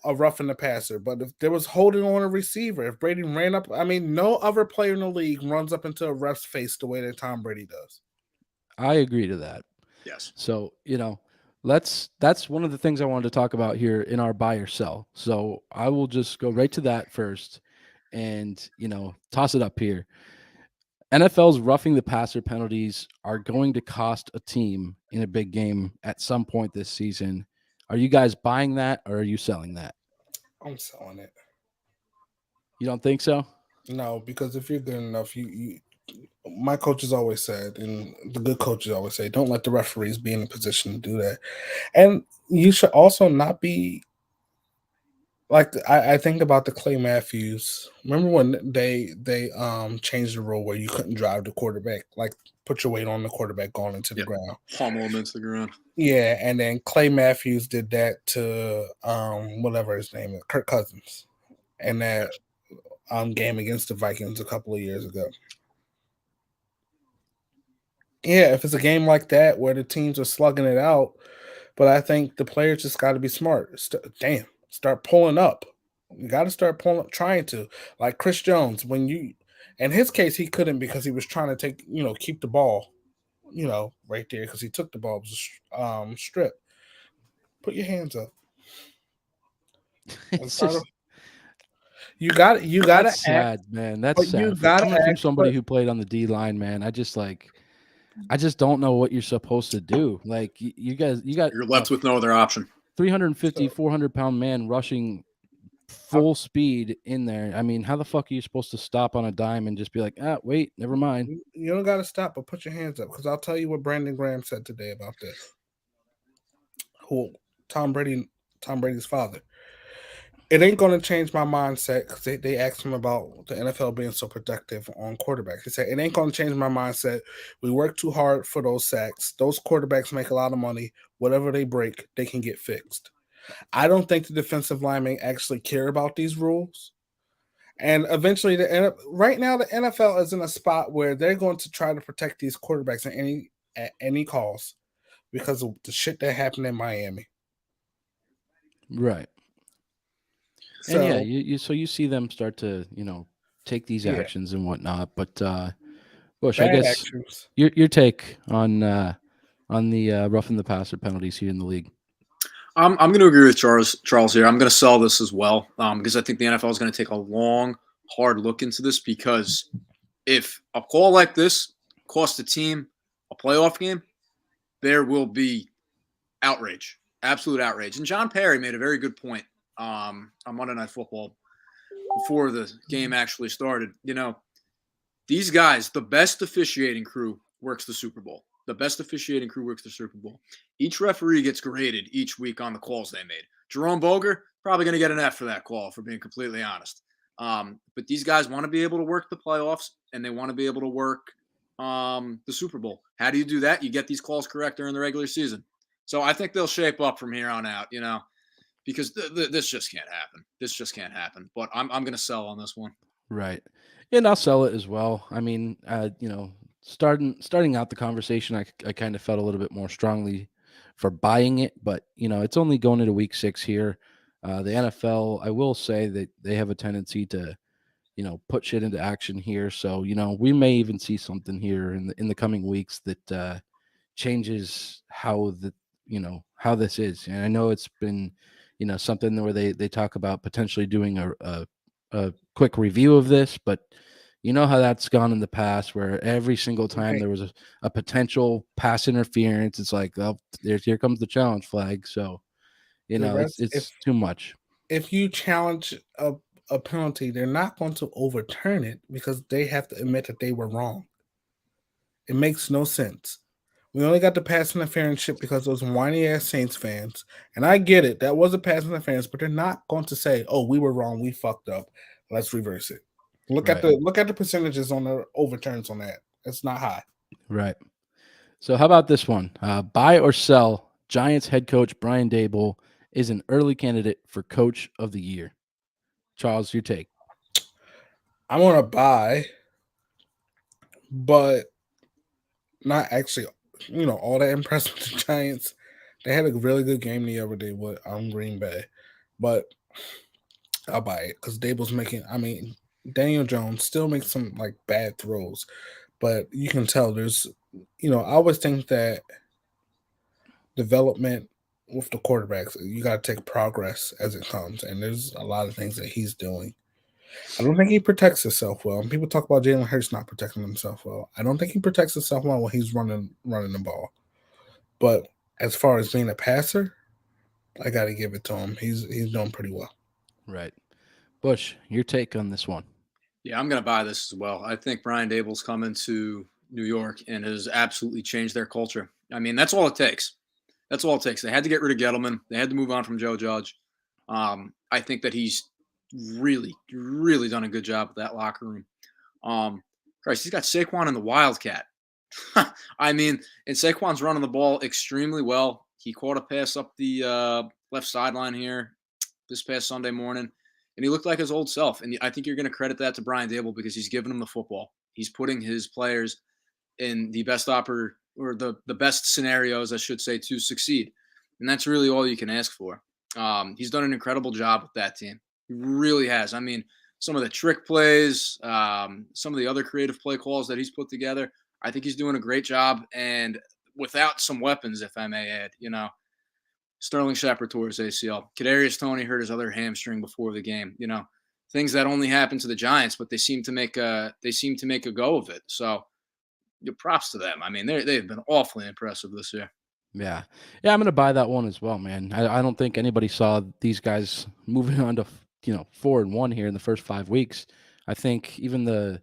a roughing the passer. But if there was holding on a receiver, if Brady ran up, I mean, no other player in the league runs up into a ref's face the way that Tom Brady does. I agree to that. Yes. So, you know, that's one of the things I wanted to talk about here in our buy or sell. So I will just go right to that first and, you know, toss it up here. NFL's roughing the passer penalties are going to cost a team in a big game at some point this season. Are you guys buying that or are you selling that? I'm selling it. You don't think so? No, because if you're good enough, my coaches always said, and the good coaches always say, don't let the referees be in a position to do that. And you should also not be like, I think about the Clay Matthews. Remember when they changed the rule where you couldn't drive the quarterback, like put your weight on the quarterback going into the ground. Pummel him into the ground. Yeah, and then Clay Matthews did that to whatever his name is, Kirk Cousins, and that game against the Vikings a couple of years ago. Yeah, if it's a game like that where the teams are slugging it out, but I think the players just got to be smart. Start pulling up. You got to start pulling up, trying to. Like Chris Jones, in his case, he couldn't because he was trying to keep the ball, right there because he took the ball. It was a strip. Put your hands up. You got to. That's sad, man. That's sad. You got to from somebody who played on the D line, man. I just don't know what you're supposed to do. Like you're left with no other option. 350, 400-pound man rushing full speed in there. I mean, how the fuck are you supposed to stop on a dime and just be like, wait, never mind? You don't got to stop, but put your hands up because I'll tell you what Brandon Graham said today about this. Tom Brady's father. It ain't going to change my mindset because they asked him about the NFL being so productive on quarterbacks. He said, it ain't going to change my mindset. We work too hard for those sacks. Those quarterbacks make a lot of money. Whatever they break, they can get fixed. I don't think the defensive linemen actually care about these rules. And eventually, right now, the NFL is in a spot where they're going to try to protect these quarterbacks at any cost. because of the shit that happened in Miami. Right. And yeah, So you see them start to, take these yeah, actions and whatnot. But Bush, I bad guess actions. your take on the roughing the passer penalties here in the league. I'm going to agree with Charles here. I'm going to sell this as well because I think the NFL is going to take a long, hard look into this because if a call like this costs a team a playoff game, there will be outrage, absolute outrage. And John Perry made a very good point on Monday Night Football before the game actually started. These guys, the best officiating crew works the Super Bowl. The best officiating crew works the Super Bowl. Each referee gets graded each week on the calls they made. Jerome Boger, probably going to get an F for that call, for being completely honest. But these guys want to be able to work the playoffs, and they want to be able to work the Super Bowl. How do you do that? You get these calls correct during the regular season. So I think they'll shape up from here on out, because this just can't happen. This just can't happen. But I'm going to sell on this one. Right. And I'll sell it as well. I mean, starting out the conversation, I kind of felt a little bit more strongly for buying it, but it's only going into week 6 here. The NFL, I will say that they have a tendency to, put shit into action here. So, we may even see something here in the coming weeks that changes how this is. And I know it's been, something where they talk about potentially doing a quick review of this, but you know how that's gone in the past where every single time Right. there was a potential pass interference, it's like, oh, here comes the challenge flag. So, The rest, it's too much. if you challenge a penalty, they're not going to overturn it because they have to admit that they were wrong. It makes no sense. We only got the pass interference shit because those whiny ass Saints fans, and I get it, that was a pass interference, but they're not going to say, "Oh, we were wrong, we fucked up. Let's reverse it." Right. Look at the percentages on the overturns on that. It's not high. Right. So how about this one? Buy or sell? Giants head coach Brian Dable is an early candidate for coach of the year. Charles, your take. I want to buy, but not actually, all that impressed with the Giants. They had a really good game the other day with Green Bay, but I'll buy it because Dable's making. I mean, Daniel Jones still makes some like bad throws, but you can tell there's. I always think that development with the quarterbacks, you got to take progress as it comes, and there's a lot of things that he's doing. I don't think he protects himself well. And people talk about Jalen Hurts not protecting himself well. I don't think he protects himself well when he's running the ball. But as far as being a passer, I got to give it to him. He's doing pretty well. Right. Bush, your take on this one. Yeah, I'm going to buy this as well. I think Brian Dable's coming to New York and has absolutely changed their culture. I mean, that's all it takes. That's all it takes. They had to get rid of Gettleman. They had to move on from Joe Judge. I think that he's really, really done a good job with that locker room. Christ, he's got Saquon and the Wildcat. I mean, and Saquon's running the ball extremely well. He caught a pass up the left sideline here this past Sunday morning, and he looked like his old self. And I think you're going to credit that to Brian Dable because he's giving him the football. He's putting his players in the best or the best scenarios, I should say, to succeed. And that's really all you can ask for. He's done an incredible job with that team. He really has. I mean, some of the trick plays, some of the other creative play calls that he's put together, I think he's doing a great job. And without some weapons, if I may add, Sterling Shepard tore his ACL. Kadarius Toney hurt his other hamstring before the game. Things that only happen to the Giants, but they seem to make a go of it. So, props to them. I mean, they've been awfully impressive this year. Yeah. Yeah, I'm going to buy that one as well, man. I don't think anybody saw these guys moving on to, 4-1 here in the first 5 weeks. I think even the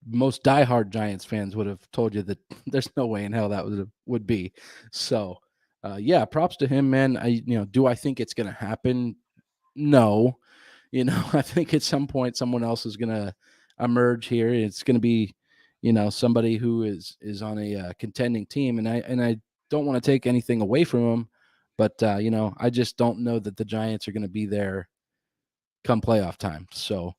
most diehard Giants fans would have told you that there's no way in hell that would be. So, yeah, props to him, man. Do I think it's going to happen? No. I think at some point someone else is going to emerge here. It's going to be, somebody who is on a contending team, and I don't want to take anything away from him, but I just don't know that the Giants are going to be there come playoff time. So,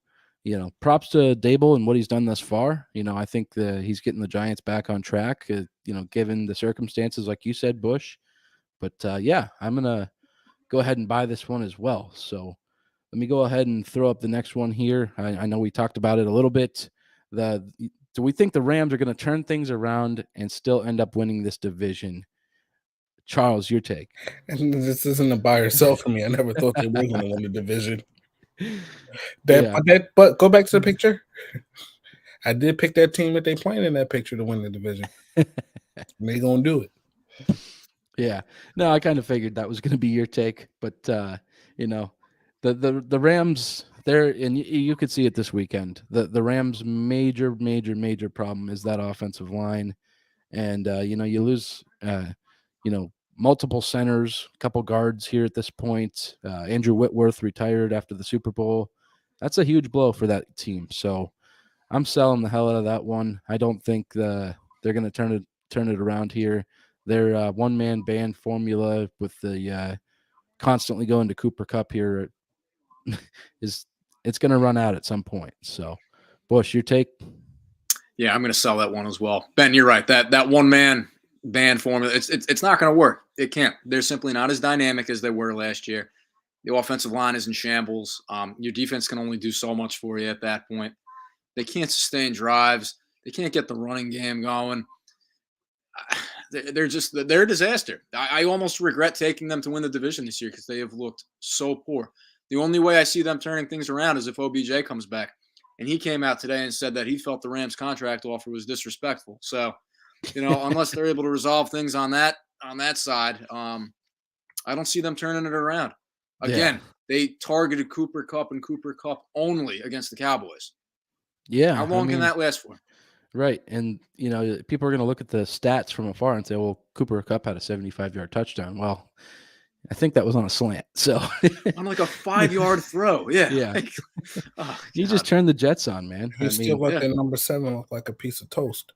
props to Dable and what he's done thus far. I think he's getting the Giants back on track, given the circumstances, like you said, Bush. But yeah, I'm going to go ahead and buy this one as well. So let me go ahead and throw up the next one here. I know we talked about it a little bit. Do we think the Rams are going to turn things around and still end up winning this division? Charles, your take. And this isn't a buy or sell for me. I never thought they were going to win the division. But go back to the picture. I did pick that team that they playing in that picture to win the division. They're going to do it. Yeah. No, I kind of figured that was going to be your take. But, the Rams, and you could see it this weekend. The Rams' major problem is that offensive line. And, you lose, multiple centers, a couple guards here at this point. Andrew Whitworth retired after the Super Bowl. That's a huge blow for that team. So I'm selling the hell out of that one. I don't think they're going to turn it around here. Their one-man band formula with the constantly going to Cooper Kupp here it's going to run out at some point. So, Bush, your take? Yeah, I'm going to sell that one as well. Ben, you're right. That one-man band formula, it's not going to work. It can't. They're simply not as dynamic as they were last year. The offensive line is in shambles. Your defense can only do so much for you at that point. They can't sustain drives. They can't get the running game going. They're a disaster. I almost regret taking them to win the division this year because they have looked so poor. The only way I see them turning things around is if OBJ comes back. And he came out today and said that he felt the Rams contract offer was disrespectful. So, unless they're able to resolve things on that side, I don't see them turning it around. Again, They targeted Cooper Kupp and Cooper Kupp only against the Cowboys. Yeah. How long can that last for? Right. And, people are going to look at the stats from afar and say, well, Cooper Kupp had a 75-yard touchdown. Well, I think that was on a slant. So on like a 5-yard throw. Yeah. Yeah. You just turned the Jets on, man. He still let that number 7 look like a piece of toast.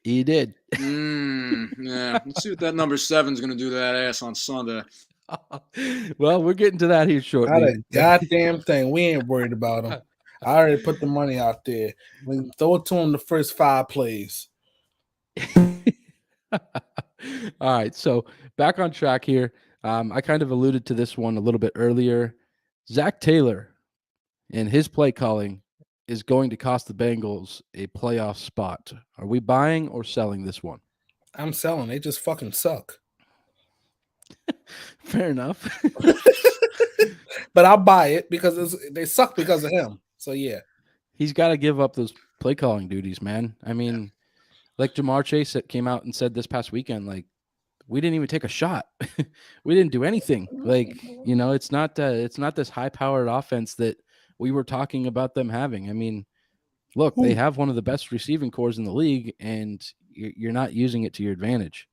He did. Yeah. Let's see what that number 7 is going to do to that ass on Sunday. Well, we're getting to that here shortly. Not a goddamn thing. We ain't worried about him. I already put the money out there. We can throw it to him the first 5 plays. All right. So back on track here. I kind of alluded to this one a little bit earlier. Zach Taylor and his play calling is going to cost the Bengals a playoff spot. Are we buying or selling this one? I'm selling. They just fucking suck. Fair enough. But I'll buy it because they suck because of him. So, yeah. He's got to give up those play calling duties, man. I mean, like Jamar Chase came out and said this past weekend, like, we didn't even take a shot. We didn't do anything. Like, it's not this high-powered offense that we were talking about them having. I mean, look, they have one of the best receiving cores in the league, and you're not using it to your advantage.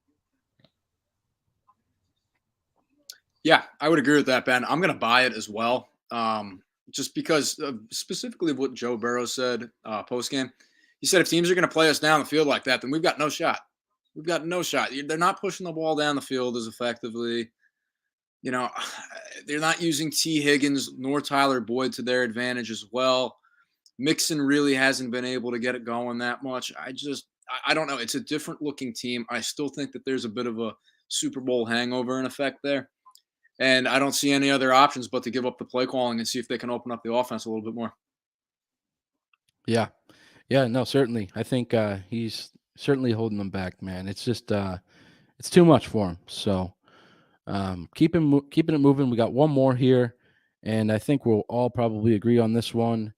Yeah, I would agree with that, Ben. I'm going to buy it as well, just because specifically of what Joe Burrow said post-game. He said if teams are going to play us down the field like that, then we've got no shot. We've got no shot. They're not pushing the ball down the field as effectively. They're not using T. Higgins nor Tyler Boyd to their advantage as well. Mixon really hasn't been able to get it going that much. I don't know. It's a different looking team. I still think that there's a bit of a Super Bowl hangover in effect there. And I don't see any other options but to give up the play calling and see if they can open up the offense a little bit more. Yeah. Yeah, no, certainly. I think he's certainly holding them back, man. It's just it's too much for him. So keeping it moving. We got one more here, and I think we'll all probably agree on this one.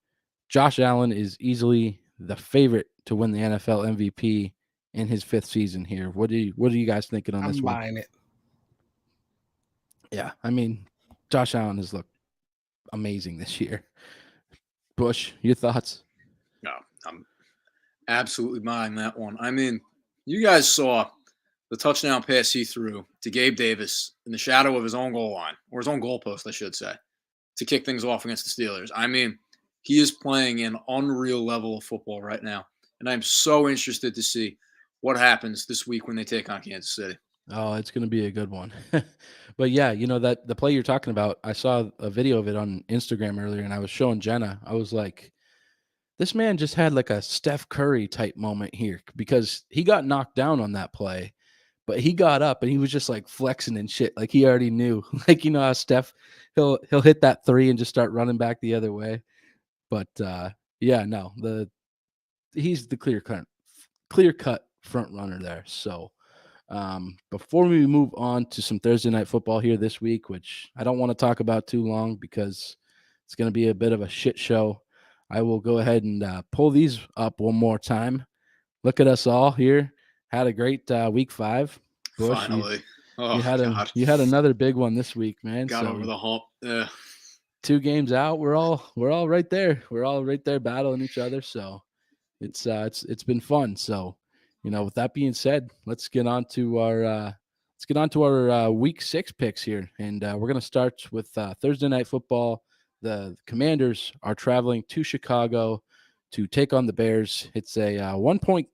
Josh Allen is easily the favorite to win the NFL MVP in his 5th season here. What are you guys thinking on this one? I'm buying it. Yeah, I mean, Josh Allen has looked amazing this year. Bush, your thoughts? No, I'm absolutely buying that one. I mean, you guys saw the touchdown pass he threw to Gabe Davis in the shadow of his own goal line, or his own goalpost, I should say, to kick things off against the Steelers. I mean, he is playing an unreal level of football right now, and I'm so interested to see what happens this week when they take on Kansas City. Oh, it's going to be a good one. But yeah, that the play you're talking about, I saw a video of it on Instagram earlier, and I was showing Jenna. I was like, this man just had like a Steph Curry type moment here because he got knocked down on that play, but he got up and he was just like flexing and shit. Like he already knew, like, how Steph, he'll hit that three and just start running back the other way. But yeah, no, he's the clear cut front runner there. So before we move on to some Thursday night football here this week, which I don't want to talk about too long because it's going to be a bit of a shit show, I will go ahead and pull these up one more time. Look at us all here. Had a great week 5. Bush, Finally. you had another big one this week, man. Got over the hump. 2 games out. We're all right there. We're all right there battling each other. So it's been fun. So, with that being said, let's get on to our week 6 picks here, and we're gonna start with Thursday night football. The Commanders are traveling to Chicago to take on the Bears. It's a 1 point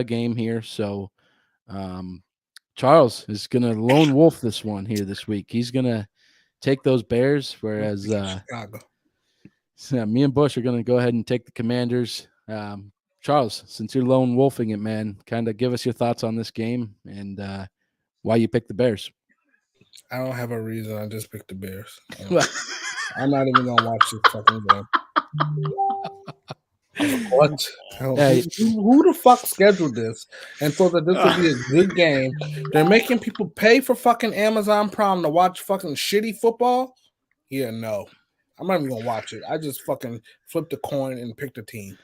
game here. So Charles is gonna lone wolf this one here this week. He's gonna take those Bears, whereas me and Bush are gonna go ahead and take the Commanders. Charles, since you're lone wolfing it, man, kind of give us your thoughts on this game and why you picked the Bears. I don't have a reason. I just picked the Bears. I'm not even gonna watch this fucking game. What? Hey. Who the fuck scheduled this and thought that this would be a good game? They're making people pay for fucking Amazon Prime to watch fucking shitty football? Yeah, no. I'm not even gonna watch it. I just fucking flipped a coin and picked a team.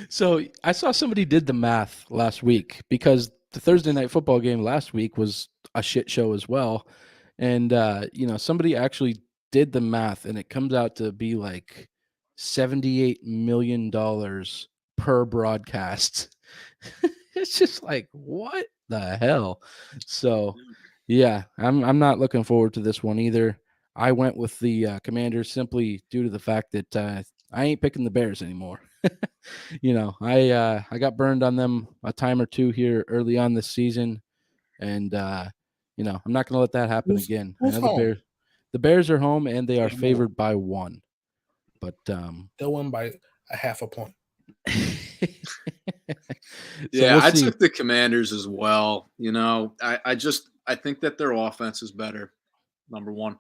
So I saw somebody did the math last week because the Thursday night football game last week was a shit show as well. And, somebody actually did the math and it comes out to be like $78 million per broadcast. It's just like, what the hell? So, yeah, I'm not looking forward to this one either. I went with the Commanders simply due to the fact that I ain't picking the Bears anymore. I got burned on them a time or two here early on this season, and I'm not going to let that happen again. Who's home? The Bears are home, and they are favored by 1. But they'll win by a half a point. Yeah, I took the Commanders as well. I think that their offense is better, number one.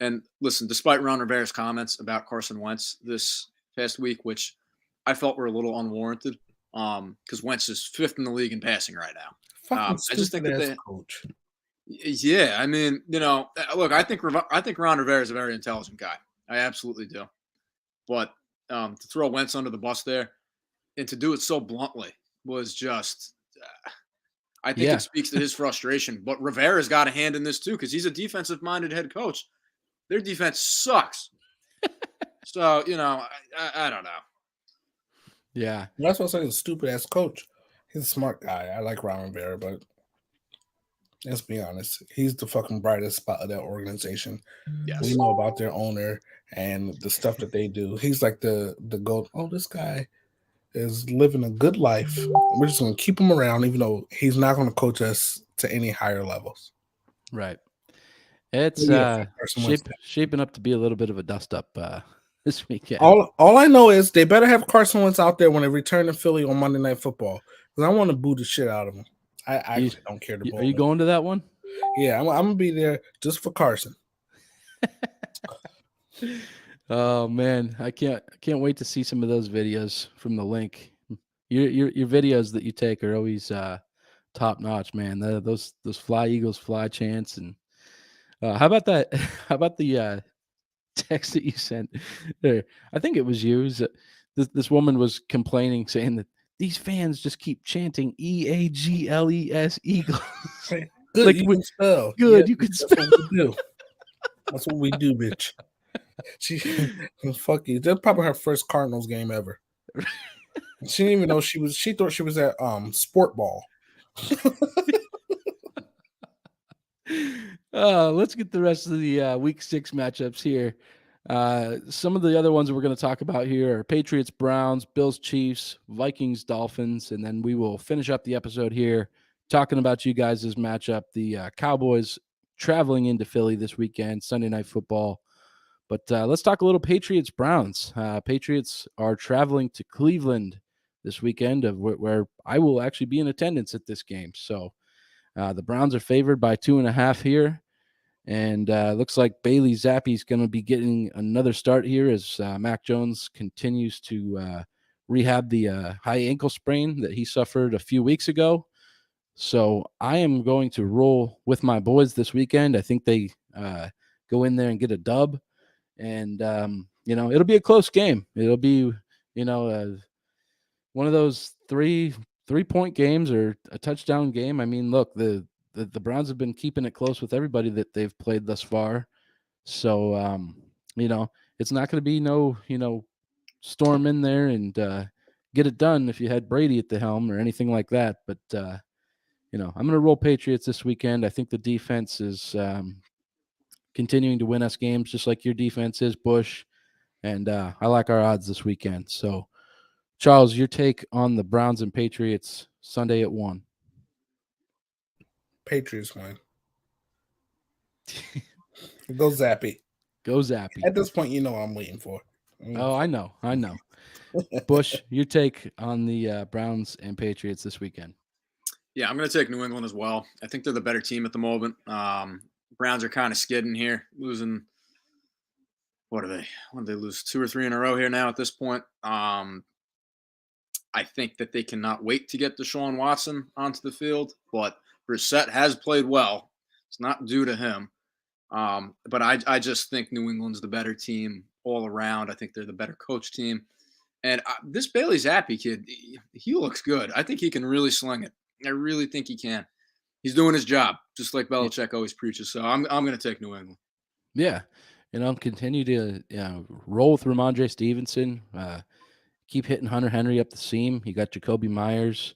And listen, despite Ron Rivera's comments about Carson Wentz this past week, which I felt were a little unwarranted, because Wentz is 5th in the league in passing right now. I just think that coach. Yeah, I mean, look, I think Ron Rivera is a very intelligent guy. I absolutely do. But to throw Wentz under the bus there and to do it so bluntly was just, I think it speaks to his frustration. But Rivera's got a hand in this too because he's a defensive-minded head coach. Their defense sucks. So, I don't know. Yeah. That's what I'm saying. Stupid-ass coach. He's a smart guy. I like Ron Rivera, but let's be honest. He's the fucking brightest spot of that organization. Yes. We know about their owner and the stuff that they do. He's like the gold. Oh, this guy is living a good life. We're just going to keep him around, even though he's not going to coach us to any higher levels. Right. It's shaping up to be a little bit of a dust-up this weekend. All I know is they better have Carson Wentz out there when they return to Philly on Monday Night Football because I want to boo the shit out of him. I actually don't care to. Are you going to that one? Yeah, I'm gonna be there just for Carson. Oh man, I can't wait to see some of those videos from the link. Your videos that you take are always top notch, man. Those Fly Eagles Fly chants and how about that? How about the text that you sent there? I think it was you. This woman was complaining, saying that these fans just keep chanting EAGLES Eagles. Good, like you can spell. Good, you can spell. That's what we do, bitch. Fuck you. That's probably her first Cardinals game ever. She didn't even know she thought she was at sport ball. Let's get the rest of the week 6 matchups here. Some of the other ones we're going to talk about here are Patriots, Browns, Bills, Chiefs, Vikings, Dolphins, and then we will finish up the episode here talking about you guys' matchup, the Cowboys traveling into Philly this weekend, Sunday Night Football. But let's talk a little Patriots-Browns. Patriots are traveling to Cleveland this weekend, where I will actually be in attendance at this game. So the Browns are favored by 2.5 here. And looks like Bailey Zappi's going to be getting another start here as Mac Jones continues to rehab the high ankle sprain that he suffered a few weeks ago. So I am going to roll with my boys this weekend. I think they go in there and get a dub. And, it'll be a close game. It'll be, one of those three-point games or a touchdown game. I mean, look, the Browns have been keeping it close with everybody that they've played thus far. So, it's not going to be no, storm in there and get it done if you had Brady at the helm or anything like that. But, I'm going to roll Patriots this weekend. I think the defense is continuing to win us games just like your defense is, Bush. And I like our odds this weekend. So, Charles, your take on the Browns and Patriots Sunday at 1. Patriots win. Go Zappy. Go Zappy. At this point, you know what I'm waiting for. Oh, I know. Bush, your take on the Browns and Patriots this weekend. Yeah, I'm going to take New England as well. I think they're the better team at the moment. Browns are kind of skidding here, losing. What are they? When did they lose 2 or 3 in a row here now at this point? I think that they cannot wait to get Deshaun Watson onto the field, but Brissett has played well. It's not due to him. But I just think New England's the better team all around. I think they're the better coach team. And this Bailey Zappi kid, he looks good. I think he can really sling it. I really think he can. He's doing his job, just like Belichick always preaches. So I'm going to take New England. Yeah. Continue to roll with Ramondre Stevenson. Keep hitting Hunter Henry up the seam. You got Jacoby Myers.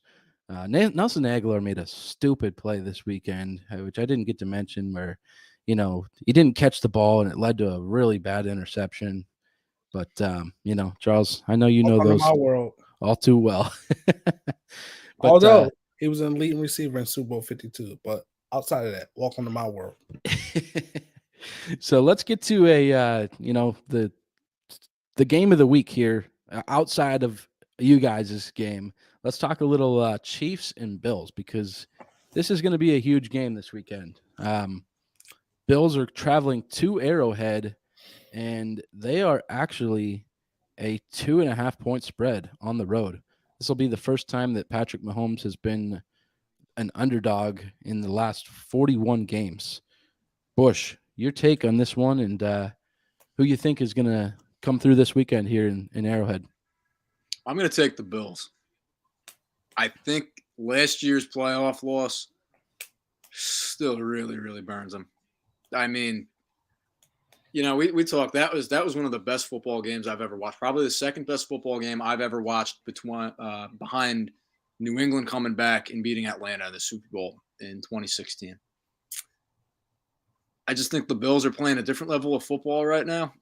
Nelson Aguilar made a stupid play this weekend, which I didn't get to mention, where, he didn't catch the ball and it led to a really bad interception. But, Charles, I know you know those my world all too well. But, although he was an elite receiver in Super Bowl 52, but outside of that, welcome to my world. So let's get to the game of the week here outside of you guys' game. Let's talk a little Chiefs and Bills, because this is going to be a huge game this weekend. Bills are traveling to Arrowhead, and they are actually a 2.5-point spread on the road. This will be the first time that Patrick Mahomes has been an underdog in the last 41 games. Bush, your take on this one, and who you think is going to come through this weekend here in Arrowhead? I'm going to take the Bills. I think last year's playoff loss still really, really burns them. I mean, we talked. That was one of the best football games I've ever watched. Probably the second best football game I've ever watched behind New England coming back and beating Atlanta in the Super Bowl in 2016. I just think the Bills are playing a different level of football right now.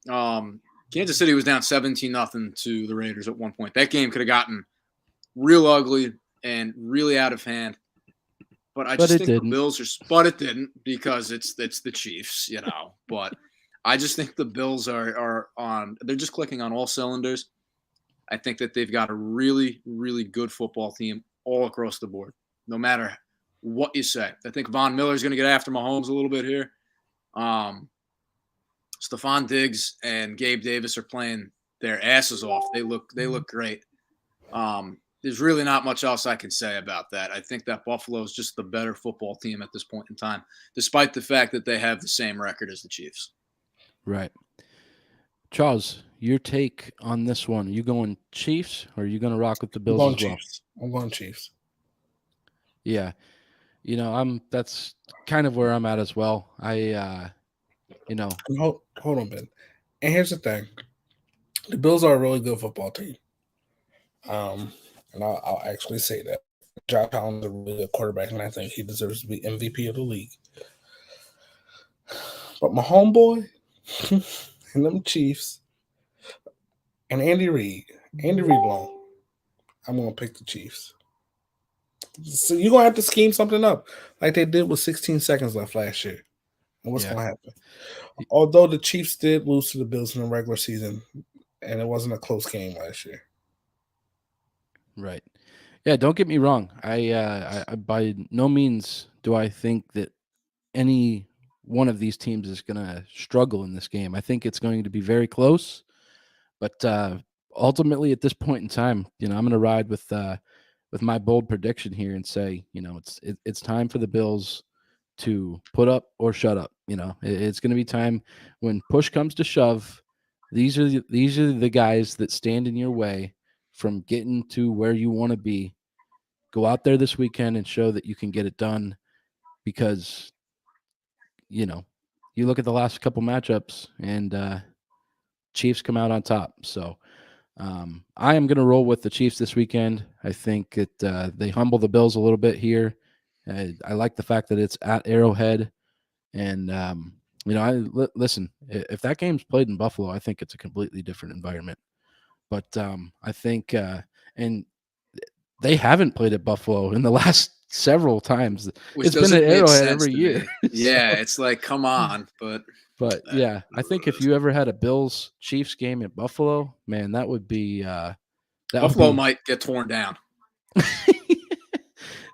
Kansas City was down 17-0 to the Raiders at one point. That game could have gotten real ugly and really out of hand. But I just think the Bills are – but it didn't, because it's the Chiefs, But I just think the Bills are on – they're just clicking on all cylinders. I think that they've got a really, really good football team all across the board, no matter what you say. I think Von Miller's going to get after Mahomes a little bit here. Stephon Diggs and Gabe Davis are playing their asses off. They look great. There's really not much else I can say about that. I think that Buffalo is just the better football team at this point in time, despite the fact that they have the same record as the Chiefs. Right. Charles, your take on this one. Are you going Chiefs, or are you going to rock with the Bills as well? Chiefs. I'm going Chiefs. Yeah. That's kind of where I'm at as well. Hold on, Ben. And here's the thing. The Bills are a really good football team. And I'll actually say that. Josh Allen is a really good quarterback, and I think he deserves to be MVP of the league. But my homeboy and them Chiefs and Andy Reid alone, I'm going to pick the Chiefs. So you're going to have to scheme something up like they did with 16 seconds left last year. What's Yeah. going to happen? Although the Chiefs did lose to the Bills in the regular season, and it wasn't a close game last year. Right. Yeah, don't get me wrong. I by no means do I think that any one of these teams is going to struggle in this game. I think it's going to be very close, but ultimately at this point in time, I'm going to ride with my bold prediction here and say, it's time for the Bills to put up or shut up. It's going to be time when push comes to shove. These are the guys that stand in your way from getting to where you want to be. Go out there this weekend and show that you can get it done, because you look at the last couple matchups and Chiefs come out on top. So I am going to roll with the Chiefs this weekend. I think that they humble the Bills a little bit here. I like the fact that it's at Arrowhead. And, listen, if that game's played in Buffalo, I think it's a completely different environment. But I think, and they haven't played at Buffalo in the last several times. Which it's been doesn't at make Arrowhead sense every to year. me. Yeah, it's like, come on. But yeah, I think if you ever had a Bills Chiefs game at Buffalo, man, that would be Buffalo might get torn down.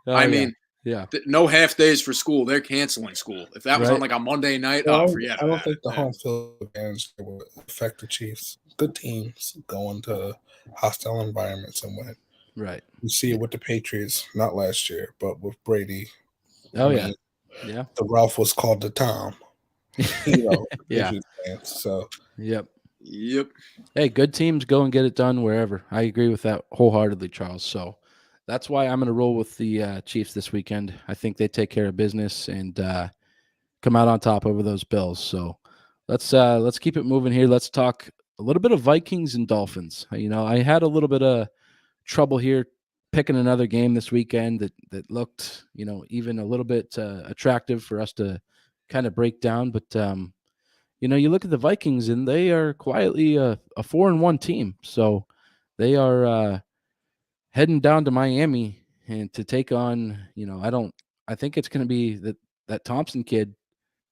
I mean, yeah. No half days for school. They're canceling school. If that was on like a Monday night, forget it. I don't think the home field advantage will affect the Chiefs. Good teams go into hostile environments and win. Right. You see it with the Patriots, not last year, but with Brady. Yeah. The Ralph was called the Tom. Yeah. Fans, so. Yep. Hey, good teams go and get it done wherever. I agree with that wholeheartedly, Charles. So that's why I'm going to roll with the Chiefs this weekend. I think they take care of business and come out on top over those Bills. So let's keep it moving here. Let's talk a little bit of Vikings and Dolphins. I had a little bit of trouble here picking another game this weekend that looked, even a little bit attractive for us to kind of break down. But you look at the Vikings and they are quietly a 4-1 team. So they are heading down to Miami and to take on, I think it's going to be that Thompson kid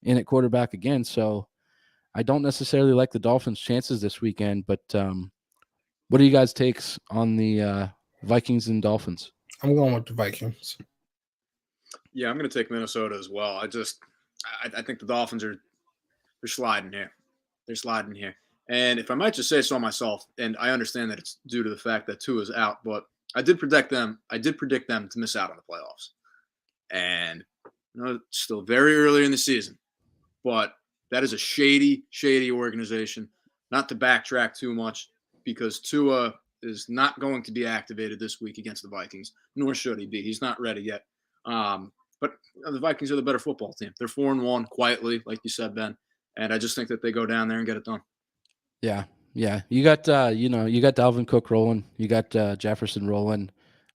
in at quarterback again. So I don't necessarily like the Dolphins' chances this weekend, but what are you guys' takes on the Vikings and Dolphins? I'm going with the Vikings. Yeah, I'm going to take Minnesota as well. I think the Dolphins they're sliding here. They're sliding here. And if I might just say so myself, and I understand that it's due to the fact that Tua is out, but I did predict them to miss out on the playoffs. And it's still very early in the season, but that is a shady organization. Not to backtrack too much, because Tua is not going to be activated this week against the Vikings, nor should he be. He's not ready yet. But the Vikings are the better football team. They're 4-1 quietly, like you said, Ben. And I just think that they go down there and get it done. Yeah. You got you got Dalvin Cook rolling. You got Jefferson rolling.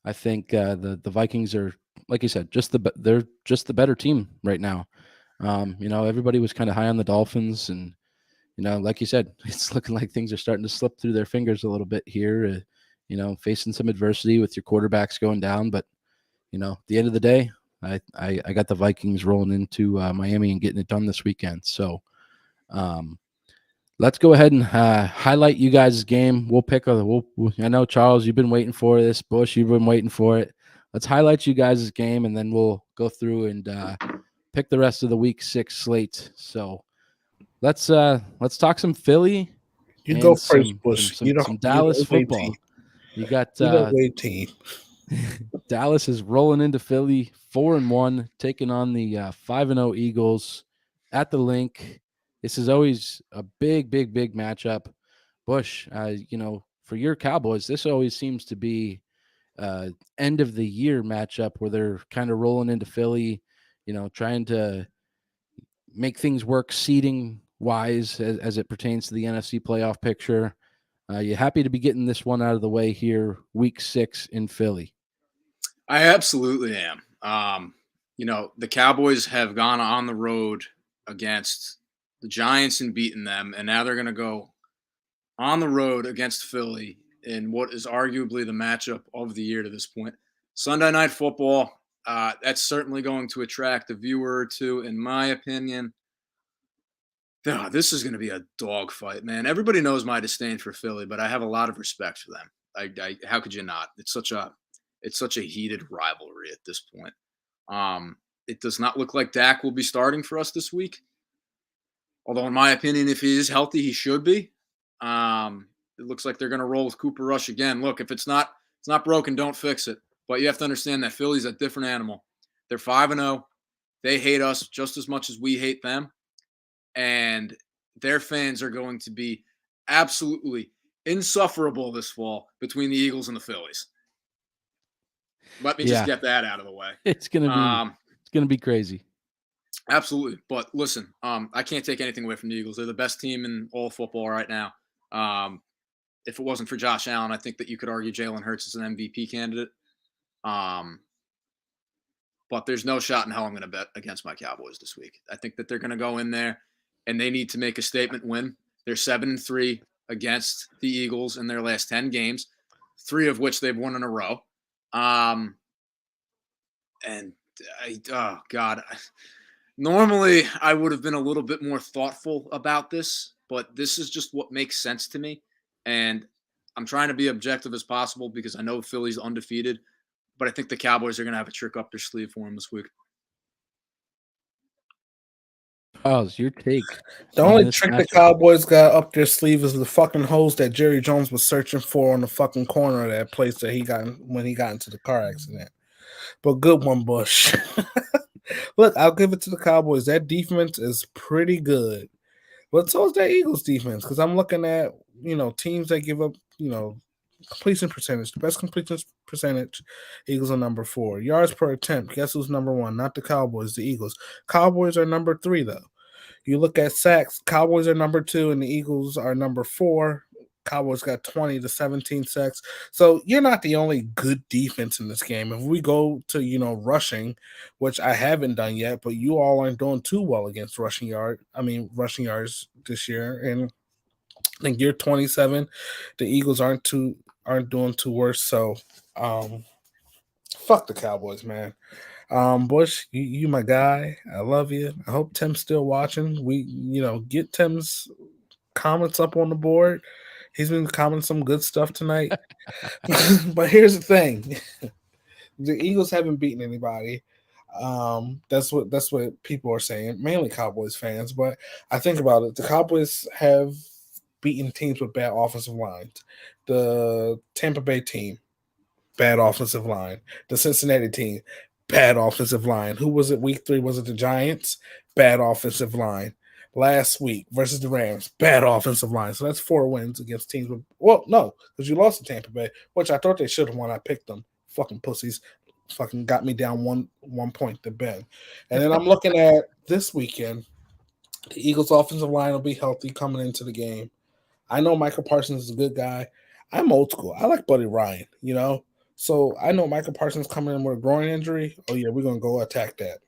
I think the Vikings are, like you said, they're just the better team right now. Everybody was kind of high on the Dolphins, and like you said, it's looking like things are starting to slip through their fingers a little bit here. Facing some adversity with your quarterbacks going down, but at the end of the day, I got the Vikings rolling into Miami and getting it done this weekend. So, let's go ahead and highlight you guys' game. We'll pick I know, Charles, you've been waiting for this. Bush, you've been waiting for it. Let's highlight you guys' game, and then we'll go through and pick the rest of the Week 6 slate. So let's talk some Philly. You go first, Bush. Some Dallas football. You got team. Dallas is rolling into Philly 4-1, taking on the 5-0 Eagles at the Link. This is always a big matchup. Bush, for your Cowboys, this always seems to be end of the year matchup where they're kind of rolling into Philly, trying to make things work seeding wise as it pertains to the NFC playoff picture. You happy to be getting this one out of the way here, Week 6 in Philly? I absolutely am. The Cowboys have gone on the road against the Giants and beaten them, and now they're going to go on the road against Philly in what is arguably the matchup of the year to this point. Sunday Night Football, that's certainly going to attract a viewer or two, in my opinion. This is going to be a dogfight, man. Everybody knows my disdain for Philly, but I have a lot of respect for them. How could you not? It's such a heated rivalry at this point. It does not look like Dak will be starting for us this week. Although, in my opinion, if he is healthy, he should be. It looks like they're going to roll with Cooper Rush again. Look, if it's not broken, don't fix it. But you have to understand that Philly's a different animal. They're 5-0. They hate us just as much as we hate them. And their fans are going to be absolutely insufferable this fall between the Eagles and the Phillies. Let me just get that out of the way. It's gonna be crazy. Absolutely. But listen, I can't take anything away from the Eagles. They're the best team in all football right now. If it wasn't for Josh Allen, I think that you could argue Jalen Hurts is an MVP candidate. But there's no shot in hell I'm going to bet against my Cowboys this week. I think that they're going to go in there and they need to make a statement win. They're 7-3 against the Eagles in their last 10 games, 3 of which they've won in a row. Normally I would have been a little bit more thoughtful about this, but this is just what makes sense to me. And I'm trying to be objective as possible because I know Philly's undefeated, but I think the Cowboys are going to have a trick up their sleeve for them this week. How's your take? The only trick the Cowboys got up their sleeve is the fucking hose that Jerry Jones was searching for on the fucking corner of that place that he got when he got into the car accident. But good one, Bush. Look, I'll give it to the Cowboys. That defense is pretty good. But so is that Eagles defense, because I'm looking at, teams that give up, completion percentage. The best completion percentage, Eagles are number 4. Yards per attempt, guess who's number 1? Not the Cowboys, the Eagles. Cowboys are number 3, though. You look at sacks, Cowboys are number 2, and the Eagles are number 4. Cowboys got 20 to 17 sacks. So you're not the only good defense in this game. If we go to, rushing, which I haven't done yet, but you all aren't doing too well against rushing yards this year. And I think you're 27. The Eagles aren't doing too worse. So fuck the Cowboys, man. Bush, you my guy. I love you. I hope Tim's still watching. We, get Tim's comments up on the board. He's been commenting some good stuff tonight. But here's the thing. The Eagles haven't beaten anybody. That's what people are saying, mainly Cowboys fans. But I think about it. The Cowboys have beaten teams with bad offensive lines. The Tampa Bay team, bad offensive line. The Cincinnati team, bad offensive line. Who was it week 3? Was it the Giants? Bad offensive line. Last week versus the Rams, bad offensive line. So that's 4 wins against teams with – well, no, because you lost to Tampa Bay, which I thought they should have won. I picked them. Fucking pussies. Fucking got me down one point to Ben. And then I'm looking at this weekend. The Eagles' offensive line will be healthy coming into the game. I know Michael Parsons is a good guy. I'm old school. I like Buddy Ryan, So I know Michael Parsons coming in with a groin injury. Oh, yeah, we're going to go attack that.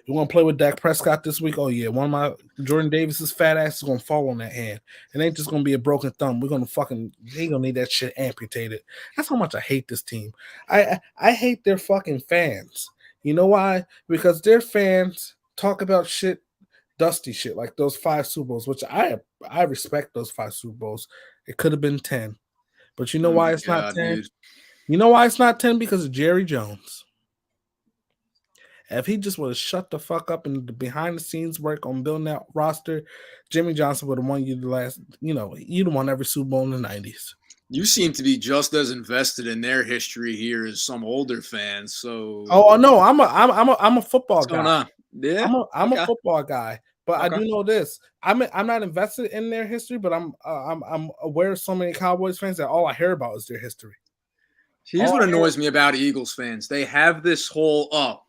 You want to play with Dak Prescott this week? Oh, yeah. One of my Jordan Davis's fat ass is going to fall on that hand. It ain't just going to be a broken thumb. We're going to they going to need that shit amputated. That's how much I hate this team. I hate their fucking fans. You know why? Because their fans talk about shit, dusty shit, like those 5 Super Bowls, which I respect those 5 Super Bowls. It could have been 10. But you know why it's not 10? Dude. You know why it's not 10? Because of Jerry Jones. If he just would have shut the fuck up and the behind-the-scenes work on building that roster, Jimmy Johnson would have won you the last, you'd have won every Super Bowl in the 90s. You seem to be just as invested in their history here as some older fans. So, oh no, I'm a football guy. Yeah, I'm a football guy, but I do know this. I'm not invested in their history, but I'm aware of so many Cowboys fans that all I hear about is their history. Here's what annoys me about Eagles fans: they have this whole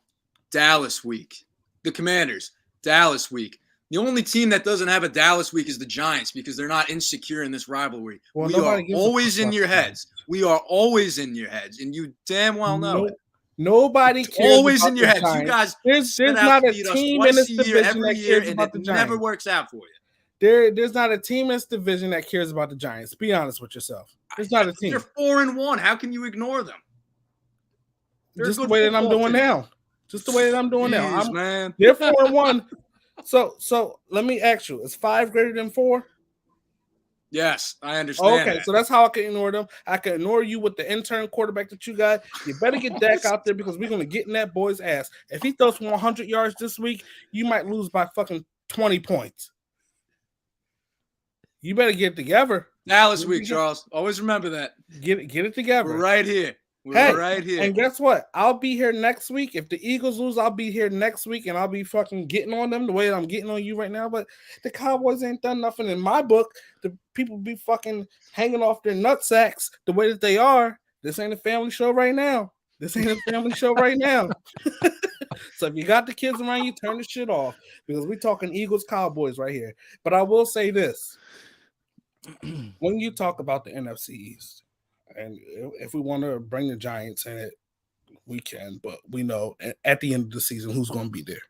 Dallas week. The Commanders, Dallas week. The only team that doesn't have a Dallas week is the Giants because they're not insecure in this rivalry. Well, we are always in your heads. We are always in your heads, and you damn well know it. Nobody cares. Always in your heads. Giants. You guys, there's not a team in this division that cares about the Giants. Never works out for you. There's not a team in this division that cares about the Giants. Be honest with yourself. There's not a team. They're 4-1. How can you ignore them? Just the way that I'm doing now. Just the way that I'm doing now. Man. They're 4-1. So let me ask you: is 5 greater than 4? Yes, I understand. Okay, so that's how I can ignore them. I can ignore you with the intern quarterback that you got. You better get Dak out there because we're gonna get in that boy's ass. If he throws 100 yards this week, you might lose by fucking 20 points. You better get it together. Dallas week, Charles. Always remember that. Get it together. We're right here. We're right here. And guess what? I'll be here next week. If the Eagles lose, I'll be here next week, and I'll be fucking getting on them the way I'm getting on you right now. But the Cowboys ain't done nothing in my book. The people be fucking hanging off their nutsacks the way that they are. This ain't a family show right now. So if you got the kids around you, turn the shit off because we're talking Eagles Cowboys right here. But I will say this. When you talk about the NFC East, and if we want to bring the Giants in it, we can, but we know at the end of the season who's going to be there.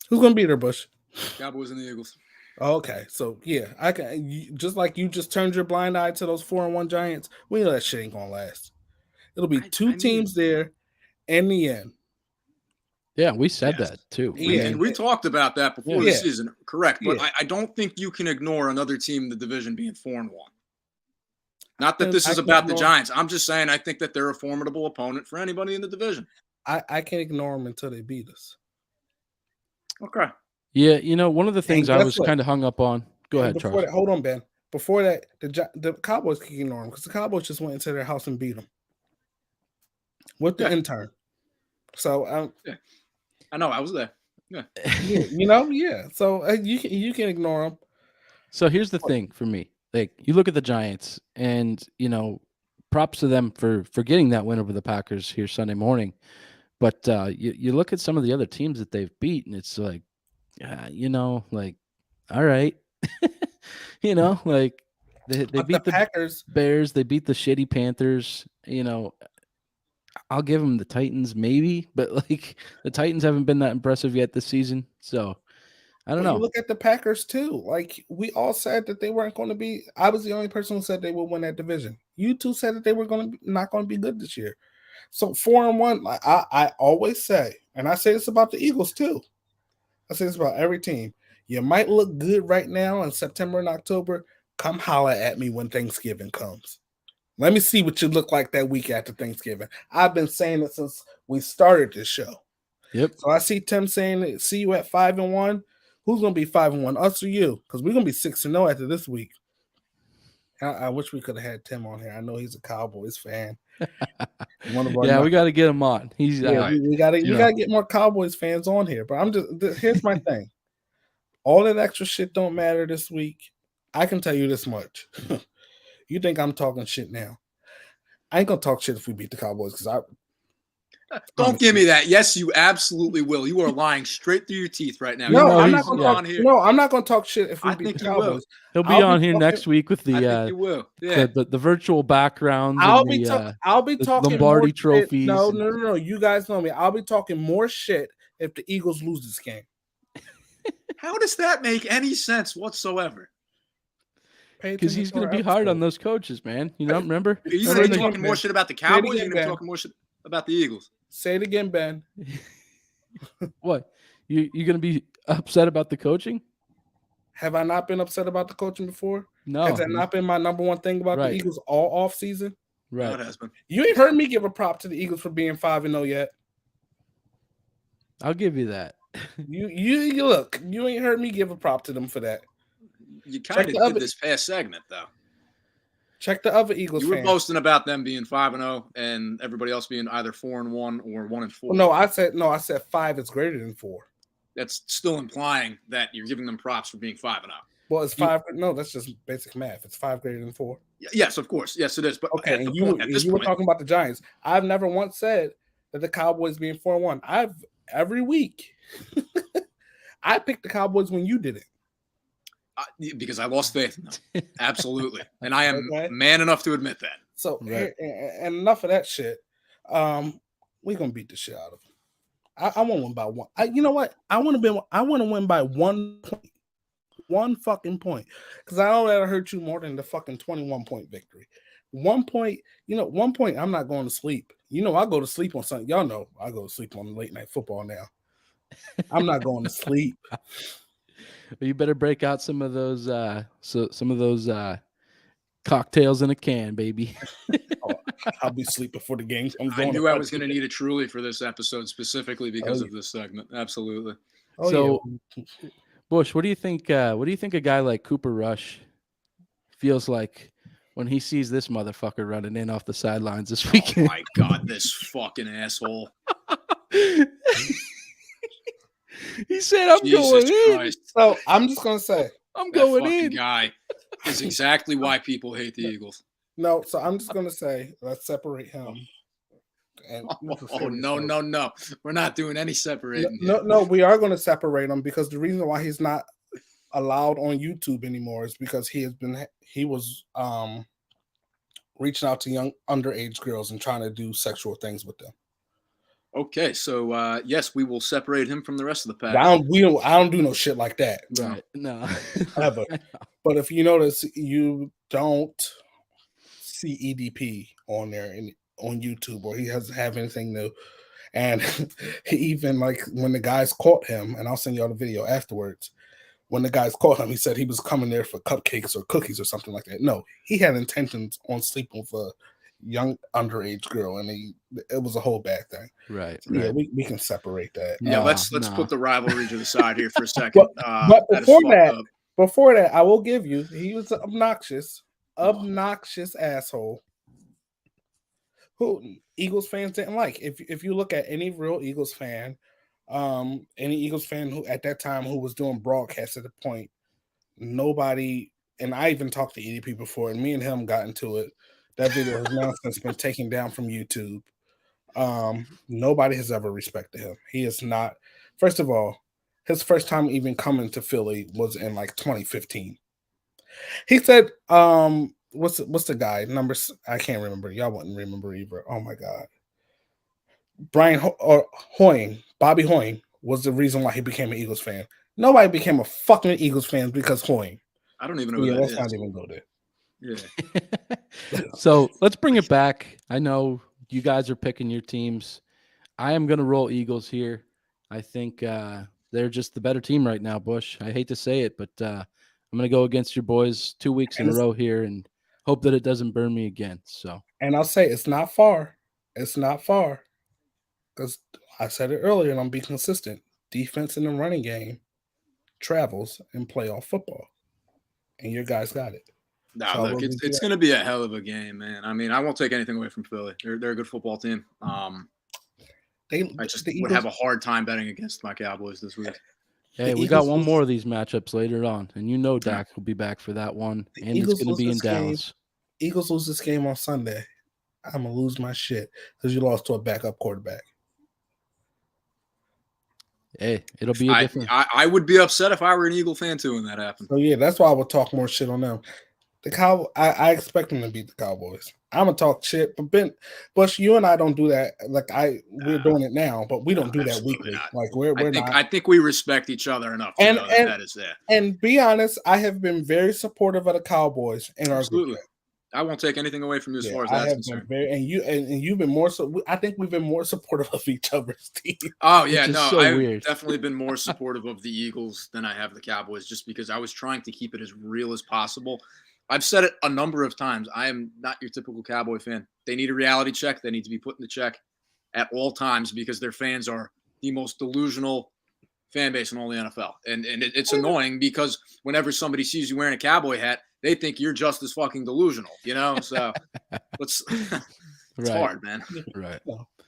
Who's going to be there, Bush? Cowboys and the Eagles. Okay, so yeah, I can just like you just turned your blind eye to those 4-1 Giants. We know that shit ain't gonna last. It'll be two teams there in the end. Yeah, we said that too. And we talked about that before the season, correct? But I don't think you can ignore another team in the division being 4-1. Not that this is about the Giants. I'm just saying I think that they're a formidable opponent for anybody in the division. I can't ignore them until they beat us. Okay. Yeah, one of the things I was kind of hung up on. Go ahead, Charles. Hold on, Ben. Before that, the Cowboys can ignore them because the Cowboys just went into their house and beat them with the intern. So I know I was there. Yeah. So you can ignore them. So here's the thing for me. Like, you look at the Giants and, props to them for getting that win over the Packers here Sunday morning. But you look at some of the other teams that they've beat, and it's like, all right. Like they beat the Packers. Bears. They beat the shitty Panthers. I'll give them the Titans maybe, but like the Titans haven't been that impressive yet this season. So I don't know. You look at the Packers too. Like we all said that they weren't going to be. I was the only person who said they would win that division. You two said that they were not going to be good this year. So 4-1. Like I always say, and I say this about the Eagles too. I say this about every team. You might look good right now in September and October. Come holler at me when Thanksgiving comes. Let me see what you look like that week after Thanksgiving. I've been saying it since we started this show. Yep. So I see Tim saying, see you at 5-1. Who's going to be 5-1, us or you? Because we're going to be 6-0 after this week. I wish we could have had Tim on here. I know here's a Cowboys fan. We got to get him on. He's we got to get more Cowboys fans on here. But here's my thing. All that extra shit don't matter this week. I can tell you this much. You think I'm talking shit now? I ain't gonna talk shit if we beat the Cowboys because Don't give me that. Yes, you absolutely will. You are lying straight through your teeth right now. No, I'm not gonna talk here. No, I'm not gonna talk shit if we beat the Cowboys. He'll be on here next week with the the virtual backgrounds. I'll be talking Lombardi trophies. No. You guys know me. I'll be talking more shit if the Eagles lose this game. How does that make any sense whatsoever? Because he's going to be hard on those coaches, man. Remember? Are you going to be talking more shit about the Cowboys? You're going to be talking more shit about the Eagles? Say it again, Ben. What? You going to be upset about the coaching? Have I not been upset about the coaching before? No. Has that not been my number one thing about the Eagles all off season? Right. No, it has been. You ain't heard me give a prop to the Eagles for being 5-0 yet. I'll give you that. You look. You ain't heard me give a prop to them for that. You kind of did this past segment, though. Check the other Eagles. You were boasting about them being 5-0 and everybody else being either 4-1 or 1-4. Well, no, I said 5 is greater than 4. That's still implying that you're giving them props for being 5-0. Well, it's 5. No, that's just basic math. It's 5 greater than 4. Yes, of course. Yes, it is. But okay, and you were talking about the Giants. I've never once said that the Cowboys being 4-1. Every week I picked the Cowboys when you did it. Because I lost faith in them. Absolutely. And I am man enough to admit that. So, and enough of that shit. We're going to beat the shit out of them. I want to win by 1. You know what? I want to win by 1 point. 1 fucking point. Because I know that'll hurt you more than the fucking 21-point victory. 1 point, 1 point, I'm not going to sleep. I go to sleep on Sunday. Y'all know I go to sleep on late night football now. I'm not going to sleep. You better break out some of those cocktails in a can, baby. I'll be asleep before the game comes on. I knew I was going to need a Truly for this episode specifically because of this segment. Absolutely. So, Bush, what do you think? What do you think a guy like Cooper Rush feels like when he sees this motherfucker running in off the sidelines this weekend? Oh my God, this fucking asshole! He said, "I'm going in." So I'm just gonna say, I'm going in. Guy is exactly why people hate the Eagles. No, so I'm just gonna say, let's separate him. And no, we're not doing any separating. No, we are going to separate him because the reason why he's not allowed on YouTube anymore is because he was reaching out to young underage girls and trying to do sexual things with them. Okay, so yes, we will separate him from the rest of the pack. I don't do no shit like that. Right? No, ever. But if you notice, you don't see EDP on there on YouTube, or he doesn't have anything new. And he even, like, when the guys caught him, and I'll send you all the video afterwards. When the guys caught him, he said he was coming there for cupcakes or cookies or something like that. No, he had intentions on sleeping with a young underage girl, and it was a whole bad thing. Right. Yeah, we can separate that. Yeah, let's put the rivalry to the side here for a second. But before that, I will give you, he was an obnoxious asshole who Eagles fans didn't like. If you look at any real Eagles fan, any Eagles fan who at that time who was doing broadcasts at the point, nobody, and I even talked to EDP before, and me and him got into it. That video has now since been taken down from YouTube. Nobody has ever respected him. He is not. First of all, his first time even coming to Philly was in like 2015. He said, what's the guy? Numbers, I can't remember. Y'all wouldn't remember either. Oh my God. Bobby Hoying was the reason why he became an Eagles fan. Nobody became a fucking Eagles fan because Hoying. I don't even know who that let's is. not even go there. Yeah. So let's bring it back. I know you guys are picking your teams. I am going to roll Eagles here. I think they're just the better team right now, Bush. I hate to say it, but I'm going to go against your boys 2 weeks in a row here and hope that it doesn't burn me again. So, and I'll say it's not far. It's not far because I said it earlier, and I'm being consistent. Defense in the running game travels in playoff football, and your guys got it. No, so look, it's going to be a hell of a game, man. I mean, I won't take anything away from Philly. They're a good football team. I just would have a hard time betting against my Cowboys this week. Hey, we got one more of these matchups later on, and you know Dak will be back for that one, and it's going to be in Dallas. Eagles lose this game on Sunday. I'm going to lose my shit because you lost to a backup quarterback. Hey, it'll be a different. I would be upset if I were an Eagle fan too when that happened. So yeah, that's why I would talk more shit on them. I expect them to beat the Cowboys. I'm gonna talk shit, but Bush, you and I don't do that. Like we're doing it now, but we don't do that weekly. Not. Like we're not. I think we respect each other enough to know that is there. And be honest, I have been very supportive of the Cowboys in our group. I won't take anything away from you as far as that's concerned. You've been more so. I think we've been more supportive of each other's team. Oh yeah, no, I've definitely been more supportive of the Eagles than I have the Cowboys, just because I was trying to keep it as real as possible. I've said it a number of times. I am not your typical Cowboy fan. They need a reality check. They need to be put in the check at all times because their fans are the most delusional fan base in all the NFL. And it's annoying because whenever somebody sees you wearing a Cowboy hat, they think you're just as fucking delusional, you know? So it's hard, man. Right.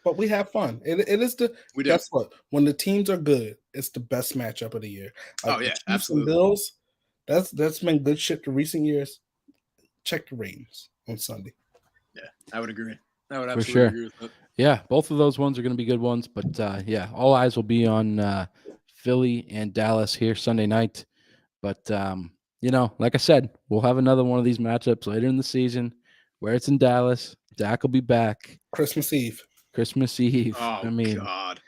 But we have fun. It is guess what? When the teams are good, it's the best matchup of the year. Oh yeah, absolutely. Bills, that's been good shit to recent years. Check the ratings on Sunday. Yeah, I would agree. I would absolutely agree with that. Yeah, both of those ones are going to be good ones. But yeah, all eyes will be on Philly and Dallas here Sunday night. But you know, like I said, we'll have another one of these matchups later in the season where it's in Dallas. Dak will be back. Christmas Eve. Oh, I mean, God.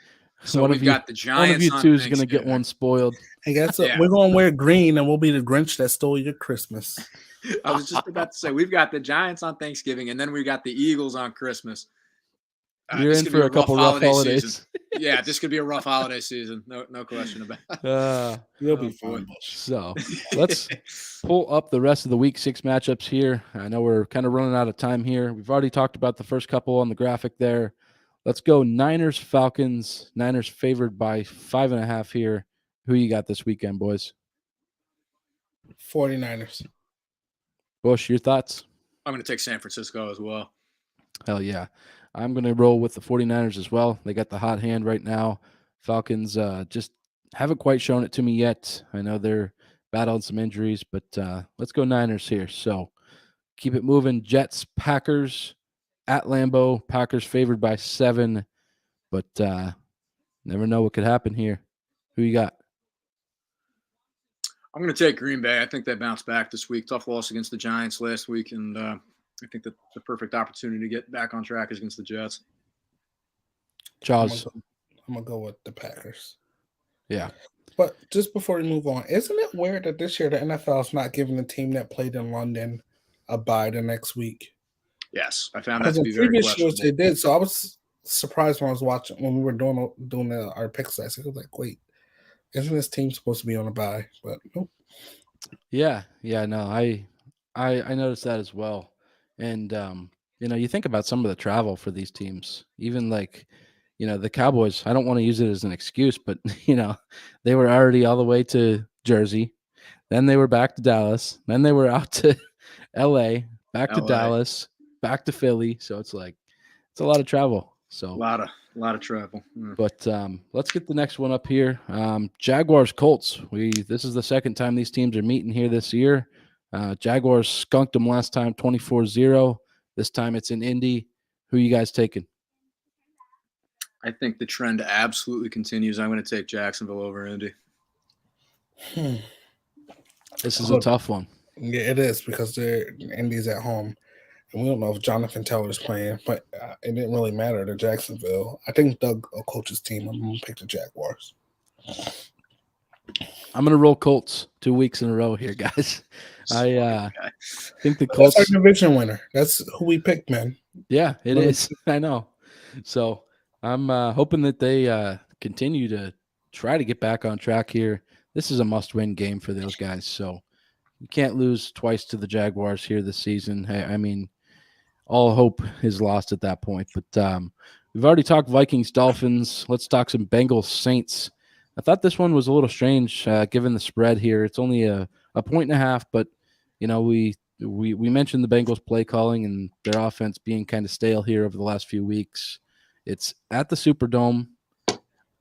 So we've got the Giants. One of you two is going to get one spoiled. Hey, guess what? We're going to wear green, and we'll be the Grinch that stole your Christmas. I was just about to say, we've got the Giants on Thanksgiving, and then we got the Eagles on Christmas. You're this in could for be a couple rough holidays. season. Yeah, this could be a rough holiday season. No question about it. You'll be boy. fine, Bush. So let's pull up the rest of the week 6 matchups here. I know we're kind of running out of time here. We've already talked about the first couple on the graphic there. Let's go Niners, Falcons. Niners favored by 5.5 here. Who you got this weekend, boys? 49ers. Bush, your thoughts? I'm going to take San Francisco as well. Hell yeah. I'm going to roll with the 49ers as well. They got the hot hand right now. Falcons just haven't quite shown it to me yet. I know they're battling some injuries, but let's go Niners here. So keep it moving. Jets, Packers at Lambeau. Packers favored by 7, but never know what could happen here. Who you got? I'm going to take Green Bay. I think they bounced back this week. Tough loss against the Giants last week, and I think that the perfect opportunity to get back on track is against the Jets. Charles. I'm going to go with the Packers. Yeah. But just before we move on, isn't it weird that this year the NFL is not giving the team that played in London a bye the next week? Yes, I found that to be very previous years questionable. they did, so I was surprised when I was watching when we were doing our picks last week. I was like, wait, isn't this team supposed to be on a bye? But nope. Yeah, no, I noticed that as well. And you think about some of the travel for these teams, even like, the Cowboys. I don't want to use it as an excuse, but they were already all the way to Jersey, then they were back to Dallas, then they were out to LA, back to Dallas, back to Philly. So it's like it's a lot of travel. So a lot of travel. But let's get the next one up here. Jaguars Colts. This is the second time these teams are meeting here this year. Jaguars skunked them last time 24-0. This time it's in Indy. Who you guys taking? I think the trend absolutely continues. I'm going to take Jacksonville over Indy. This is a tough one. Yeah, it is because Indy's at home. And we don't know if Jonathan Taylor's playing, but it didn't really matter to Jacksonville. I think Doug will coach his team. I'm going to pick the Jaguars. I'm going to roll Colts 2 weeks in a row here, guys. I think the Colts. That's our division winner. That's who we picked, man. Yeah, it is. I know. So I'm hoping that they continue to try to get back on track here. This is a must-win game for those guys. So you can't lose twice to the Jaguars here this season. I mean, all hope is lost at that point. But we've already talked Vikings, Dolphins. Let's talk some Bengals, Saints. I thought this one was a little strange given the spread here. It's only a 1.5, but we mentioned the Bengals play calling and their offense being kind of stale here over the last few weeks. It's at the Superdome.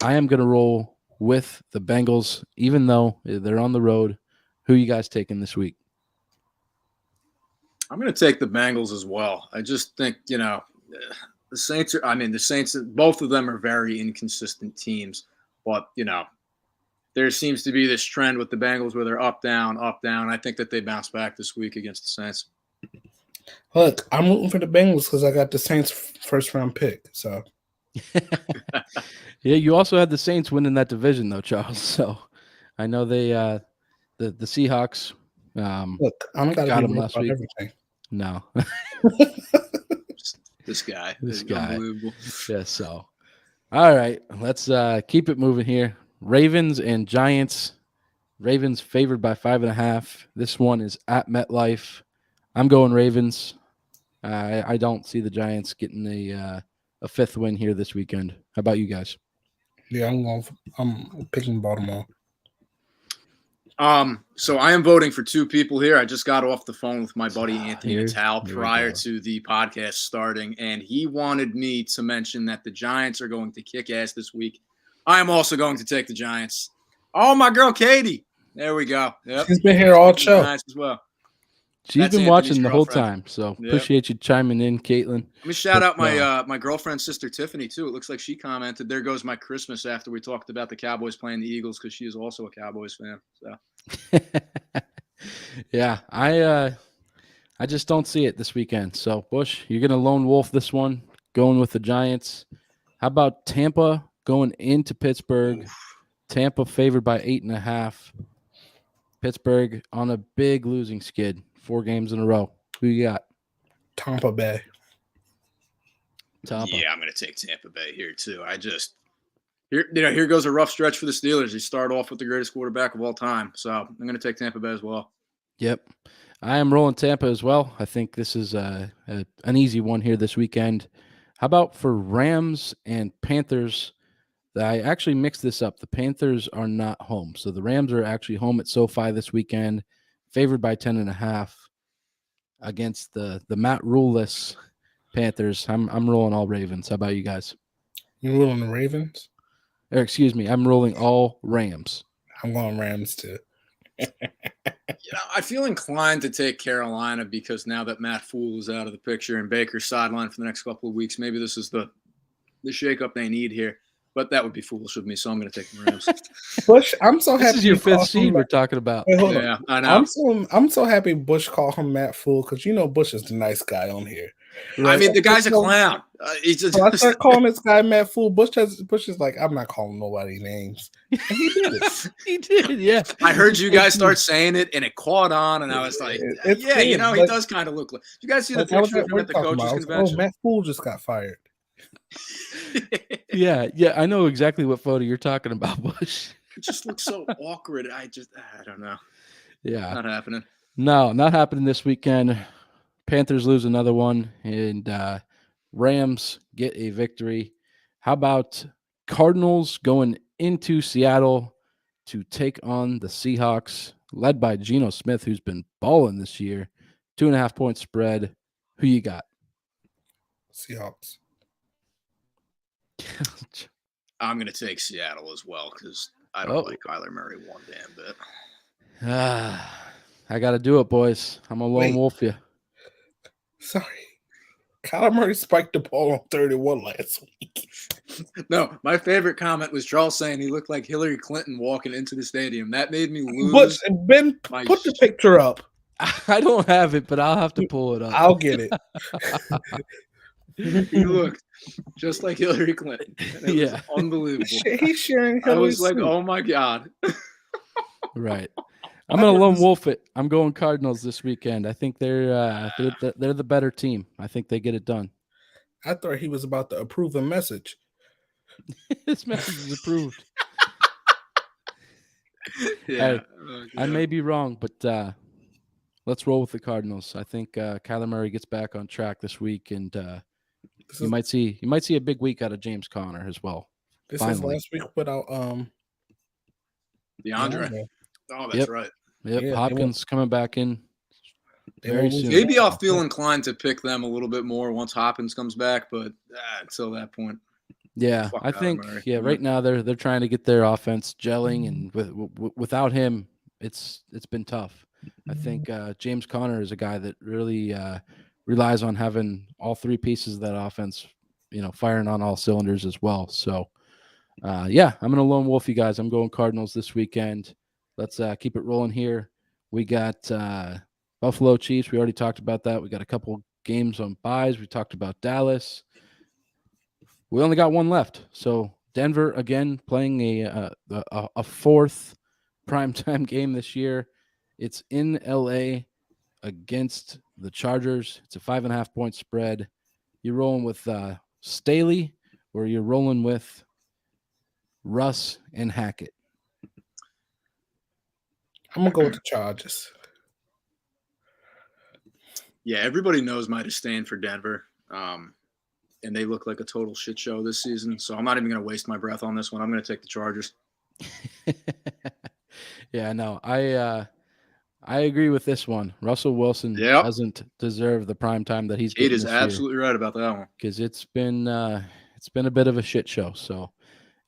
I am going to roll with the Bengals, even though they're on the road. Who you guys taking this week? I'm going to take the Bengals as well. I just think, the Saints both of them are very inconsistent teams. But, there seems to be this trend with the Bengals where they're up, down, up, down. I think that they bounce back this week against the Saints. Look, I'm rooting for the Bengals because I got the Saints first-round pick. So, yeah, you also had the Saints winning that division, though, Charles. So I know they the Seahawks. Look, I'm got them last week. Everything. No, this guy, unbelievable. Yeah. So, all right, let's keep it moving here. Ravens and Giants. Ravens favored by 5.5. This one is at MetLife. I'm going Ravens. I don't see the Giants getting a 5th win here this weekend. How about you guys? Yeah, I'm picking Baltimore. So I am voting for 2 people here. I just got off the phone with my buddy Anthony Natal prior to the podcast starting, and he wanted me to mention that the Giants are going to kick ass this week. I am also going to take the Giants. Oh, my girl Katie. There we go. Yep. She's been here all show as well. She's been watching the whole time, so appreciate you chiming in, Caitlin. Let me shout out my girlfriend's sister, Tiffany, too. It looks like she commented, there goes my Christmas after we talked about the Cowboys playing the Eagles because she is also a Cowboys fan. So, yeah, I just don't see it this weekend. So, Bush, you're going to lone wolf this one, going with the Giants. How about Tampa going into Pittsburgh? Tampa favored by 8.5. Pittsburgh on a big losing skid. 4 games in a row. Who you got? Tampa Bay. Tampa. Yeah, I'm going to take Tampa Bay here too. Here goes a rough stretch for the Steelers. They start off with the greatest quarterback of all time, so I'm going to take Tampa Bay as well. Yep. I am rolling Tampa as well. I think this is an easy one here this weekend. How about for Rams and Panthers? I actually mixed this up. The Panthers are not home. So the Rams are actually home at SoFi this weekend, favored by 10.5 against the Matt Rule-less Panthers. I'm rolling all Ravens. How about you guys? You rolling the Ravens? Or excuse me, I'm rolling all Rams. I'm going Rams too. I feel inclined to take Carolina because now that Matt Fool is out of the picture and Baker's sidelined for the next couple of weeks, maybe this is the shakeup they need here. But that would be foolish of me, so I'm going to take the Rams. Bush, I'm so happy. This is your fifth seed we're talking about. Wait, hold yeah, on. I know. I'm so happy Bush called him Matt Fool because Bush is the nice guy on here. Right? I mean, the guy's a clown. So I start calling this guy Matt Fool. Bush is like, I'm not calling nobody names. And he did it. He did, yeah. I heard you guys start saying it, and it caught on, and I was like, he does kind of look like. You guys see the picture of him at the coaches convention? Matt Fool just got fired. yeah, I know exactly what photo you're talking about, Bush. It just looks so awkward. I don't know. Yeah. Not happening. No, not happening this weekend. Panthers lose another one, and Rams get a victory. How about Cardinals going into Seattle to take on the Seahawks, led by Geno Smith, who's been balling this year. 2.5-point spread. Who you got? Seahawks. I'm going to take Seattle as well because I don't like Kyler Murray one damn bit. I got to do it, boys. I'm a lone wolf you. Sorry. Kyler Murray spiked the ball on 31 last week. No, my favorite comment was Charles saying he looked like Hillary Clinton walking into the stadium. That made me lose. But Ben, put the picture up. I don't have it, but I'll have to pull it up. I'll get it. He looked just like Hillary Clinton. It was unbelievable. He's sharing Hillary. I was like, oh my God. Right. I'm going to lone wolf it. I'm going Cardinals this weekend. I think they're the better team. I think they get it done. I thought he was about to approve a message. This message is approved. Yeah. I may be wrong, but let's roll with the Cardinals. I think Kyler Murray gets back on track this week, and you might see a big week out of James Conner as well. This is last week without DeAndre. Oh, that's right. Yep, yeah, Hopkins coming back in very soon. Maybe I'll feel inclined to pick them a little bit more once Hopkins comes back, but until that point. Yeah, I think right now they're trying to get their offense gelling, and without him, it's been tough. I think James Conner is a guy that really relies on having all three pieces of that offense, firing on all cylinders as well. So, I'm going to lone wolf you guys. I'm going Cardinals this weekend. Let's keep it rolling here. We got Buffalo Chiefs. We already talked about that. We got a couple games on buys. We talked about Dallas. We only got one left. So Denver again playing a fourth primetime game this year. It's in LA against the Chargers. It's a 5.5-point spread. You're rolling with Staley, or you're rolling with Russ and Hackett? I'm going to go with the Chargers. Yeah, everybody knows my disdain for Denver, and they look like a total shit show this season. So I'm not even going to waste my breath on this one. I'm going to take the Chargers. Yeah, no, I agree with this one. Russell Wilson doesn't deserve the prime time that he's getting. It is absolutely right about that one, because it's been a bit of a shit show. So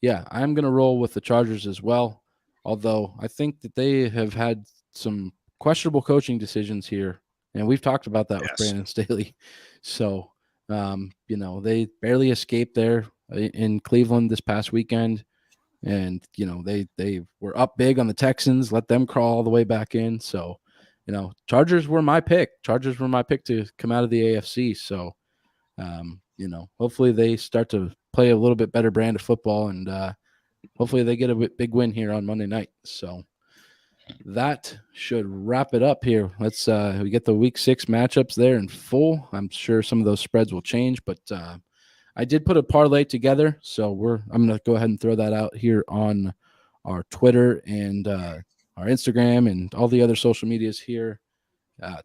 yeah, I'm going to roll with the Chargers as well. Although I think that they have had some questionable coaching decisions here, and we've talked about that with Brandon Staley. So, they barely escaped there in Cleveland this past weekend, and they were up big on the Texans, let them crawl all the way back in. So, Chargers were my pick. Chargers were my pick to come out of the AFC. So, hopefully they start to play a little bit better brand of football, and hopefully they get a big win here on Monday night. So that should wrap it up here. Let's we get the week 6 matchups there in full. I'm sure some of those spreads will change, but I did put a parlay together, so I'm going to go ahead and throw that out here on our Twitter and our Instagram and all the other social medias here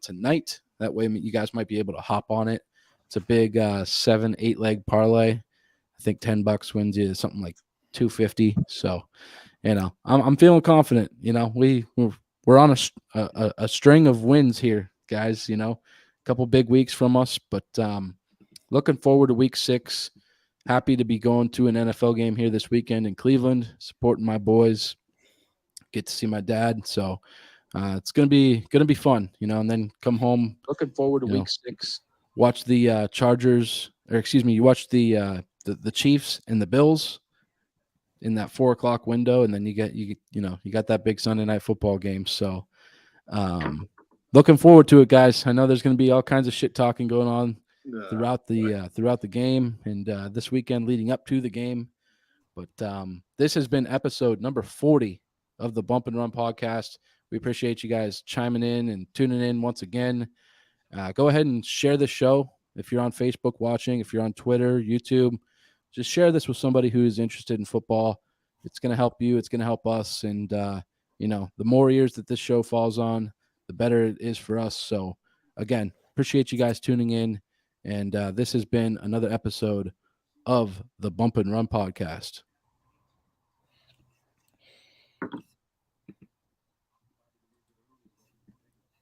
tonight. That way you guys might be able to hop on it. It's a big 7-8 leg parlay. I think $10 wins you something like 250. So, I'm feeling confident. We're on a string of wins here, guys. A couple big weeks from us, but looking forward to week 6. Happy to be going to an NFL game here this weekend in Cleveland, supporting my boys. Get to see my dad, so it's gonna be fun, and then come home. Looking forward to week 6. Watch the Chargers, or excuse me, you watch the Chiefs and the Bills in that 4:00 window, and then you got that big Sunday night football game. So, looking forward to it, guys. I know there's gonna be all kinds of shit talking going on throughout the game and this weekend leading up to the game. But this has been episode number 40 of the Bump and Run podcast. We appreciate you guys chiming in and tuning in once again. Go ahead and share the show. If you're on Facebook watching, if you're on Twitter, YouTube, just share this with somebody who is interested in football. It's going to help you. It's going to help us. And, the more ears that this show falls on, the better it is for us. So, again, appreciate you guys tuning in. And this has been another episode of the Bump and Run podcast.